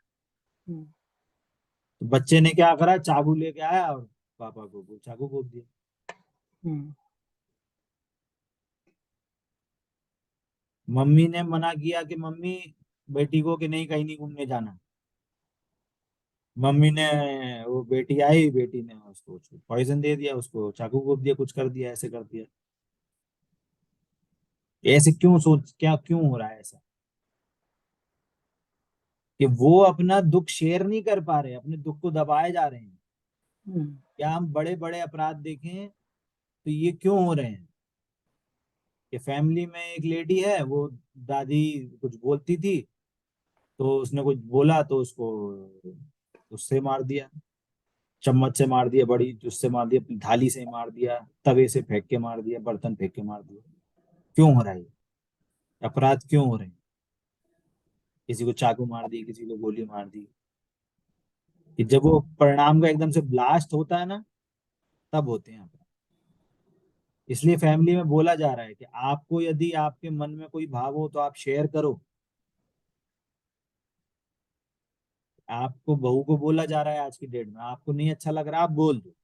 [SPEAKER 2] हम्म।
[SPEAKER 1] तो बच्चे ने क्या करा, चाकू लेके आया और पापा को वो चाकू घोंप दिया।
[SPEAKER 2] हम्म।
[SPEAKER 1] मम्मी ने मना किया कि मम्मी बेटी को कि नहीं कहीं नहीं घूमने जाना। मम्मी ने, वो बेटी आई, बेटी ने उसको पॉइजन दे दिया, उसको चाकू घोंप दिया, कुछ कर दिया, ऐसे कर दिया। ऐसे क्यों, सोच क्या क्यों हो रहा है ऐसा, कि वो अपना दुख शेयर नहीं कर पा रहे, अपने दुख को दबाए जा रहे हैं।
[SPEAKER 2] हम्म।
[SPEAKER 1] या हम बड़े बड़े अपराध देखें तो ये क्यों हो रहे हैं, कि फैमिली में एक लेडी है, वो दादी कुछ बोलती थी, तो उसने कुछ बोला तो उसको उससे मार दिया, चम्मच से मार दिया, बड़ी उससे मार दिया, अपनी थाली से मार दिया, तवे से फेंक के मार दिया, बर्तन फेंक के मार दिया। क्यों हो रहा है ये? अपराध क्यों हो रहे हैं? किसी को चाकू मार दी, किसी को गोली मार दी, कि जब वो परिणाम का एकदम से ब्लास्ट होता है ना, तब होते हैं अपराध। इसलिए फैमिली में बोला जा रहा है कि आपको यदि आपके मन में कोई भाव हो तो आप शेयर करो, आपको बहू को बोला जा रहा है आज की डेट में, आपको नहीं अच्छा लग रहा आप बोल दो,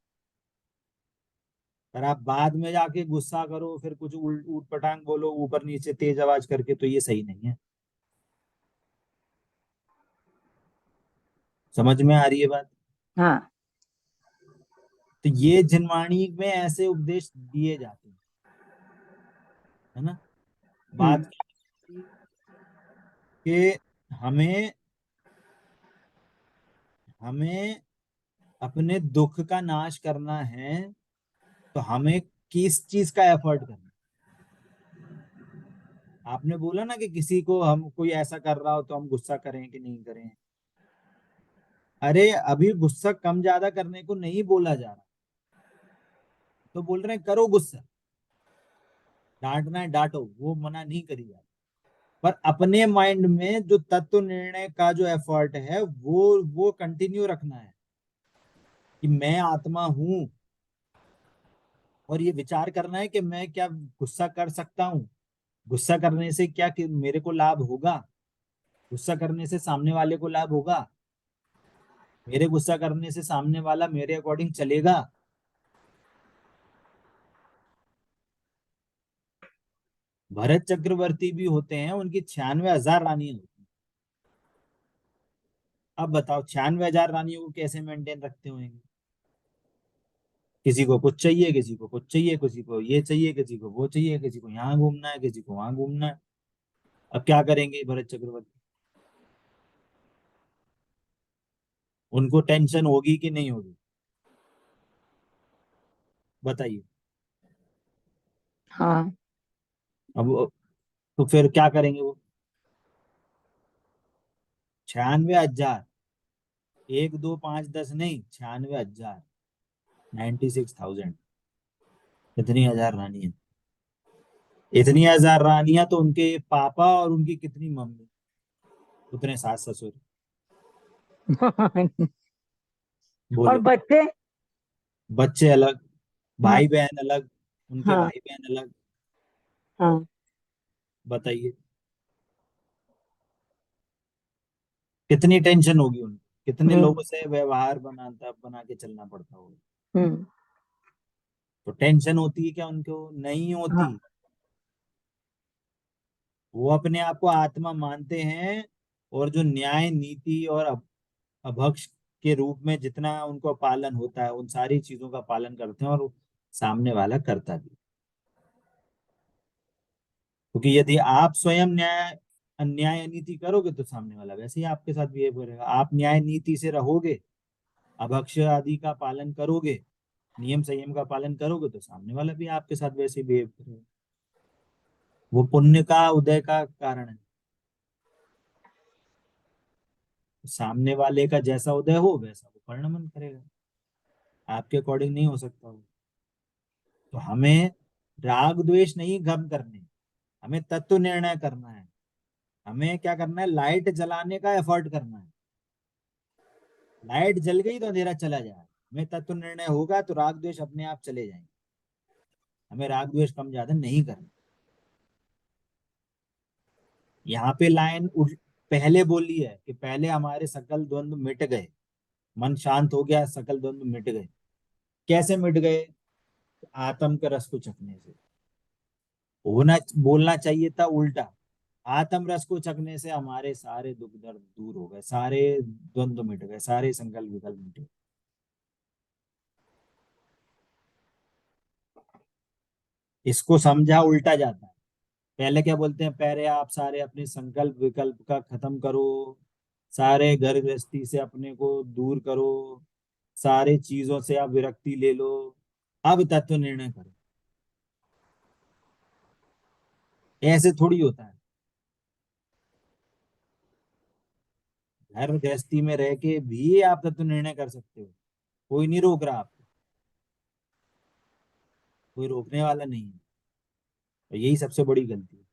[SPEAKER 1] पर आप बाद में जाके गुस्सा करो, फिर कुछ ऊट पटांग बोलो ऊपर नीचे तेज आवाज करके, तो ये सही नहीं है। समझ में आ रही है बात?
[SPEAKER 2] हाँ।
[SPEAKER 1] तो ये जिनवाणी में ऐसे उपदेश दिए जाते हैं, है ना। बात
[SPEAKER 2] हम्म।
[SPEAKER 1] क्या है कि हमें हमें अपने दुख का नाश करना है, तो हमें किस चीज का एफर्ट करना है? आपने बोला ना कि किसी को, हम कोई ऐसा कर रहा हो तो हम गुस्सा करें कि नहीं करें। अरे अभी गुस्सा कम ज्यादा करने को नहीं बोला जा रहा, तो बोल रहे हैं करो गुस्सा, डांटना है डांटो, वो मना नहीं करी जा रही। पर अपने माइंड में जो तत्व निर्णय का जो एफर्ट है वो कंटिन्यू रखना है कि मैं आत्मा हूं, और ये विचार करना है कि मैं क्या गुस्सा कर सकता हूँ, गुस्सा करने से क्या कि मेरे को लाभ होगा, गुस्सा करने से सामने वाले को लाभ होगा, मेरे गुस्सा करने से सामने वाला मेरे अकॉर्डिंग चलेगा। भरत चक्रवर्ती भी होते हैं, उनकी 96,000 रानियां होती हैं। अब बताओ 96,000 रानियों को कैसे मेंटेन रखते होंगे। किसी को कुछ चाहिए, किसी को कुछ चाहिए, किसी को ये चाहिए, किसी को वो चाहिए, किसी को यहाँ घूमना है, किसी को वहां घूमना है। अब क्या करेंगे भरत चक्रवर्ती? उनको टेंशन होगी कि नहीं होगी, बताइए।
[SPEAKER 2] हाँ।
[SPEAKER 1] अब तो फिर क्या करेंगे वो? 96,000, 1 2 5 10 नहीं, 96,000, 96,000। इतनी हजार रानी है, इतनी हजार रानियां तो उनके पापा और उनकी कितनी मम्मी, उतने सास ससुर।
[SPEAKER 2] और
[SPEAKER 1] बोलो।
[SPEAKER 2] बच्चे।
[SPEAKER 1] बच्चे अलग,
[SPEAKER 2] हाँ।
[SPEAKER 1] भाई बहन अलग, उनके
[SPEAKER 2] हाँ।
[SPEAKER 1] भाई बहन अलग।
[SPEAKER 2] हाँ।
[SPEAKER 1] बताइए कितनी टेंशन होगी उनको, कितने
[SPEAKER 2] हम्म।
[SPEAKER 1] लोगों से व्यवहार बना के चलना पड़ता होगा।
[SPEAKER 2] हम्म।
[SPEAKER 1] तो टेंशन होती है क्या उनको? नहीं होती।
[SPEAKER 2] हाँ।
[SPEAKER 1] वो अपने आप को आत्मा मानते हैं, और जो न्याय नीति और अभक्ष के रूप में जितना उनको पालन होता है, उन सारी चीजों का पालन करते हैं, और सामने वाला करता भी। क्योंकि यदि आप स्वयं अन्याय नीति करोगे, तो सामने वाला वैसे ही आपके साथ बिहेव करेगा। आप न्याय नीति से रहोगे, अभक्ष आदि का पालन करोगे, नियम संयम का पालन करोगे, तो सामने वाला भी आपके साथ वैसे ही बिहेव करेगा। वो पुण्य का उदय का कारण है। सामने वाले का जैसा उदय हो वैसा वो परिणमन करेगा, आपके अकॉर्डिंग नहीं हो सकता वो। तो हमें राग द्वेष नहीं गम करने, हमें तत्व निर्णय करना है। हमें क्या करना है? लाइट जलाने का एफर्ट करना है। लाइट जल गई तो अंधेरा चला जाए, हमें तत्व निर्णय होगा तो राग द्वेष अपने आप चले जाएंगे। हमें राग द्वेष कम ज्यादा नहीं करना। यहाँ पे लाइन पहले बोली है कि पहले हमारे सकल द्वंद्व मिट गए, मन शांत हो गया, सकल द्वंद्व मिट गए। कैसे मिट गए? आत्म के रस को चखने से। होना बोलना चाहिए था उल्टा, आत्म रस को चखने से हमारे सारे दुख दर्द दूर हो गए, सारे द्वंद्व मिट गए, सारे संकल्प विकल्प मिट गए। इसको समझा उल्टा जाता है। पहले क्या बोलते हैं? पहले आप सारे अपने संकल्प विकल्प का खत्म करो, सारे घर गृहस्थी से अपने को दूर करो, सारे चीजों से आप विरक्ति ले लो, अब तत्व निर्णय करो। ऐसे थोड़ी होता है। घर गृहस्थी में रह के भी आप तत्व निर्णय कर सकते हो, कोई नहीं रोक रहा आपको, कोई रोकने वाला नहीं है। और यही सबसे बड़ी गलती है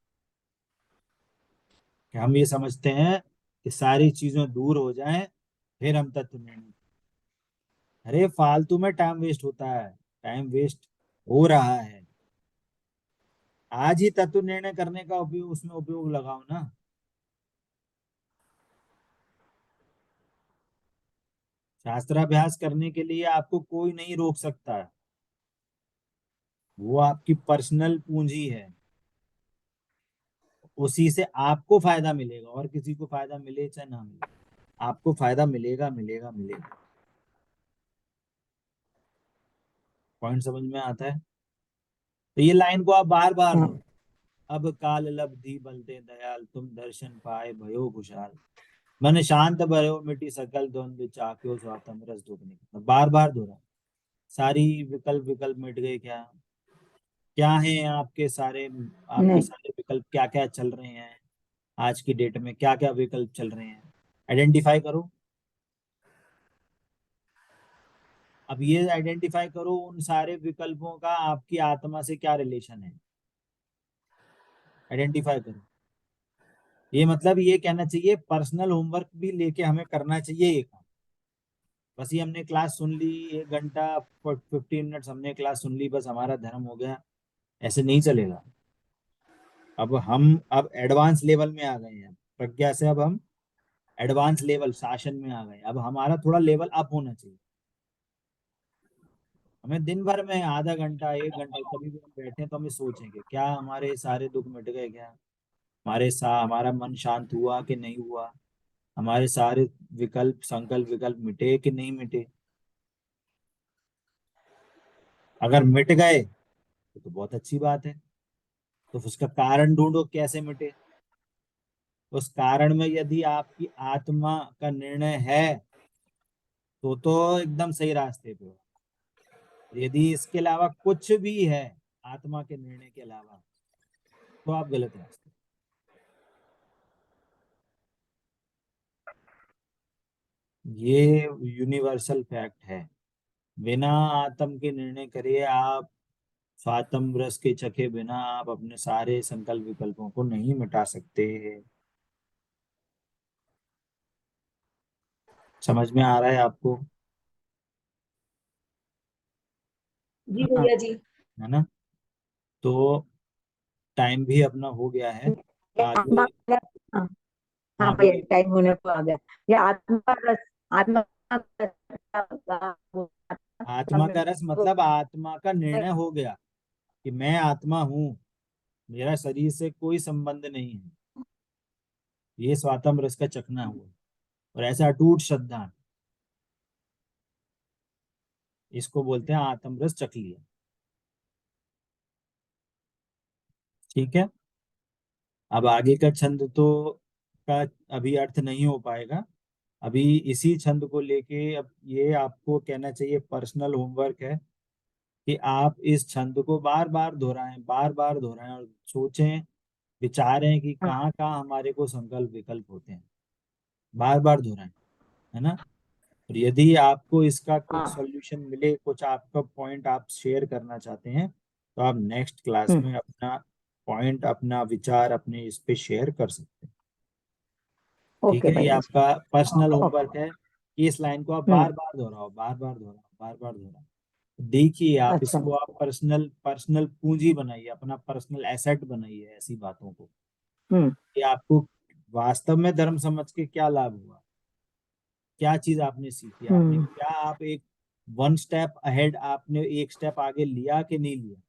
[SPEAKER 1] कि हम ये समझते हैं कि सारी चीजें दूर हो जाएं फिर हम तत्व निर्णय। अरे फालतू में टाइम वेस्ट होता है, टाइम वेस्ट हो रहा है। आज ही तत्व निर्णय करने का उपयोग, उसमें उपयोग लगाओ ना। शास्त्राभ्यास करने के लिए आपको कोई नहीं रोक सकता है, वो आपकी पर्सनल पूंजी है, उसी से आपको फायदा मिलेगा, और किसी को फायदा मिले चाहे ना मिले, आपको फायदा मिलेगा मिलेगा मिलेगा। पॉइंट समझ में आता है? तो ये लाइन को आप बार बार
[SPEAKER 2] हाँ
[SPEAKER 1] दो। अब काल लब्धि बलते दयाल, तुम दर्शन पाए भयो खुशहाल, मन शांत भयो मिटी सकल द्वंद्व, चाक्यो स्वातम रस दुख निकला। बार बार दोहरा। सारी विकल्प विकल्प मिट गए क्या? क्या है आपके
[SPEAKER 2] नहीं।
[SPEAKER 1] सारे विकल्प क्या क्या चल रहे हैं आज की डेट में, क्या क्या विकल्प चल रहे हैं, आइडेंटिफाई करो। अब ये आइडेंटिफाई करो उन सारे विकल्पों का आपकी आत्मा से क्या रिलेशन है, आइडेंटिफाई करो। ये मतलब ये कहना चाहिए पर्सनल होमवर्क भी लेके हमें करना चाहिए ये काम। बस ये हमने क्लास सुन ली, 1 घंटा 15 मिनट्स हमने क्लास सुन ली, बस हमारा धर्म हो गया, ऐसे नहीं चलेगा। अब एडवांस लेवल में आ गए हैं प्रज्ञा से, अब हम एडवांस लेवल शासन में आ गए, अब हमारा थोड़ा लेवल अप होना चाहिए। हमें दिन भर में आधा घंटा 1 घंटा कभी भी हम बैठे तो हमें सोचेंगे क्या हमारे सारे दुख मिट गए क्या, हमारा मन शांत हुआ कि नहीं हुआ, हमारे सारे विकल्प संकल्प विकल्प मिटे कि नहीं मिटे। अगर मिट गए तो बहुत अच्छी बात है, तो उसका कारण ढूंढो कैसे मिटे। उस कारण में यदि आपकी आत्मा का निर्णय है तो एकदम सही रास्ते पे हो। यदि इसके अलावा कुछ भी है आत्मा के निर्णय के अलावा, तो आप गलत रास्ते। ये यूनिवर्सल फैक्ट है। बिना आत्म के निर्णय करे आप स्वातम रस के चखे बिना आप अपने सारे संकल्प विकल्पों को नहीं मिटा सकते। समझ में आ रहा है आपको?
[SPEAKER 3] जी
[SPEAKER 2] हाँ
[SPEAKER 3] भैया जी।
[SPEAKER 1] है ना? तो टाइम भी अपना हो गया है।
[SPEAKER 2] आत्मा
[SPEAKER 1] आगे।
[SPEAKER 2] हाँ। हाँ
[SPEAKER 1] हाँ
[SPEAKER 2] भैया
[SPEAKER 1] बोलिए।
[SPEAKER 2] टाइम होने को आ गया। ये आत्मा का रस, आत्मा का
[SPEAKER 1] आत्मा का रस मतलब आत्मा का निर्णय हो गया कि मैं आत्मा हूँ, मेरा शरीर से कोई संबंध नहीं है, ये स्वातम रस का चखना हुआ। और ऐसा अटूट श्रद्धा, इसको बोलते हैं आत्म रस चख लिया। ठीक है। अब आगे का छंद तो का अभी अर्थ नहीं हो पाएगा। अभी इसी छंद को लेके अब ये आपको कहना चाहिए पर्सनल होमवर्क है कि आप इस छंद को बार बार दोहराएं, बार बार दोहराएं, और सोचें विचारें कि
[SPEAKER 2] हाँ
[SPEAKER 1] कहाँ कहाँ हमारे को संकल्प विकल्प होते हैं। बार बार दोहराएं, है ना? और यदि आपको इसका कुछ
[SPEAKER 2] हाँ।
[SPEAKER 1] सॉल्यूशन मिले, कुछ आपका पॉइंट आप शेयर करना चाहते हैं, तो आप नेक्स्ट क्लास
[SPEAKER 2] हम्म।
[SPEAKER 1] में अपना पॉइंट अपना विचार अपने इस पे शेयर कर सकते हैं। ठीक
[SPEAKER 2] ओके
[SPEAKER 1] है, ये
[SPEAKER 2] भैया जी।
[SPEAKER 1] आपका पर्सनल
[SPEAKER 2] ओके।
[SPEAKER 1] होमवर्क है कि इस लाइन को आप
[SPEAKER 2] हम्म।
[SPEAKER 1] बार बार दोहराओ, बार बार दोहराओ, बार बार दोहराओ। देखिए आप
[SPEAKER 2] अच्छा।
[SPEAKER 1] इसको आप पर्सनल पर्सनल पूंजी बनाइए, अपना पर्सनल एसेट बनाइए ऐसी बातों को,
[SPEAKER 2] हम्म।
[SPEAKER 1] कि आपको वास्तव में धर्म समझ के क्या लाभ हुआ, क्या चीज आपने सीखी, आपने
[SPEAKER 2] हम्म।
[SPEAKER 1] क्या आप एक 1 स्टेप अहेड आपने एक स्टेप आगे लिया कि नहीं लिया।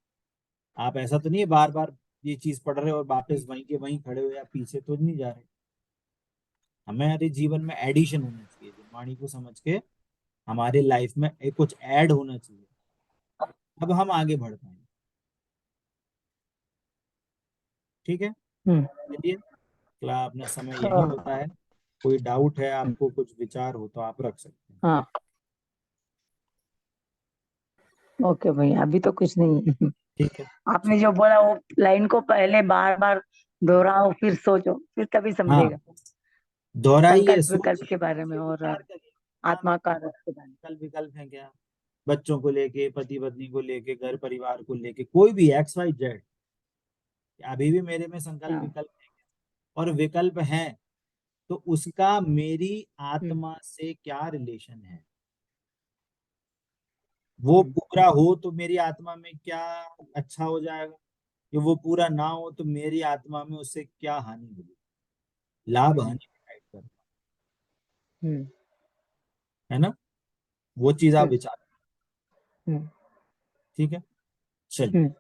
[SPEAKER 1] आप ऐसा तो नहीं है बार बार ये चीज पढ़ रहे हो और वापस वहीं के वहीं खड़े हो, या पीछे तो नहीं जा रहे। हमारे जीवन में एडिशन होना चाहिए, जो वाणी को समझ के हमारे लाइफ में एक कुछ ऐड होना चाहिए, अब हम आगे बढ़ पाएंगे। ठीक है।
[SPEAKER 2] हम्म।
[SPEAKER 1] चलिए, अपना समय यही
[SPEAKER 2] हाँ
[SPEAKER 1] होता है। कोई डाउट है आपको, कुछ विचार हो तो आप रख सकते हैं।
[SPEAKER 2] हाँ। ओके भैया अभी तो कुछ नहीं है।
[SPEAKER 1] ठीक है।
[SPEAKER 2] आपने जो बोला वो लाइन को पहले बार बार दोहराओ फिर सोचो फिर तभी
[SPEAKER 1] हाँ,
[SPEAKER 2] समझेगा।
[SPEAKER 1] दोहराइए,
[SPEAKER 2] संकल्प विकल्प
[SPEAKER 1] सोचिए,
[SPEAKER 2] के बारे में
[SPEAKER 1] सोचिए,
[SPEAKER 2] और
[SPEAKER 1] विचार करिए क्या
[SPEAKER 2] आत्मा का
[SPEAKER 1] हमारे
[SPEAKER 2] रस के बारे
[SPEAKER 1] विकल्प विकल्प हैं क्या, बच्चों को लेके, पति पत्नी को लेके, घर परिवार को लेके, कोई भी XYZ। अभी भी मेरे में
[SPEAKER 2] में।
[SPEAKER 1] संकल्प
[SPEAKER 2] हाँ।
[SPEAKER 1] विकल्प हैं, और विकल्प हैं तो उसका मेरी
[SPEAKER 2] हम्म।
[SPEAKER 1] आत्मा से क्या रिलेशन है, वो
[SPEAKER 2] हम्म।
[SPEAKER 1] पूरा हो तो मेरी आत्मा में क्या अच्छा हो जाएगा, कि वो पूरा ना हो तो मेरी आत्मा में उससे क्या हानि होगी, लाभ
[SPEAKER 2] हम्म।
[SPEAKER 1] हानि डिसाइड कर,
[SPEAKER 2] हम्म।
[SPEAKER 1] है ना? वो चीज आप
[SPEAKER 2] हम्म,
[SPEAKER 1] विचार।
[SPEAKER 2] हम्म,
[SPEAKER 1] ठीक है, चल।
[SPEAKER 2] हम्म।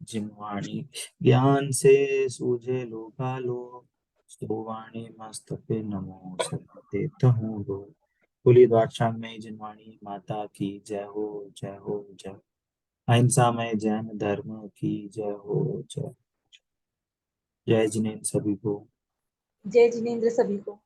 [SPEAKER 1] जिनवाणी ज्ञान से सूझे लोकालो, सो वाणी मस्तके नमो देता हूँ रो। बोलिए द्वादशांग में जिनवाणी माता की जय हो, जय हो, जय। अहिंसा में जैन धर्म की जय हो, जय। जय जिनेन्द्र सभी को।
[SPEAKER 3] जय जिनेन्द्र सभी को।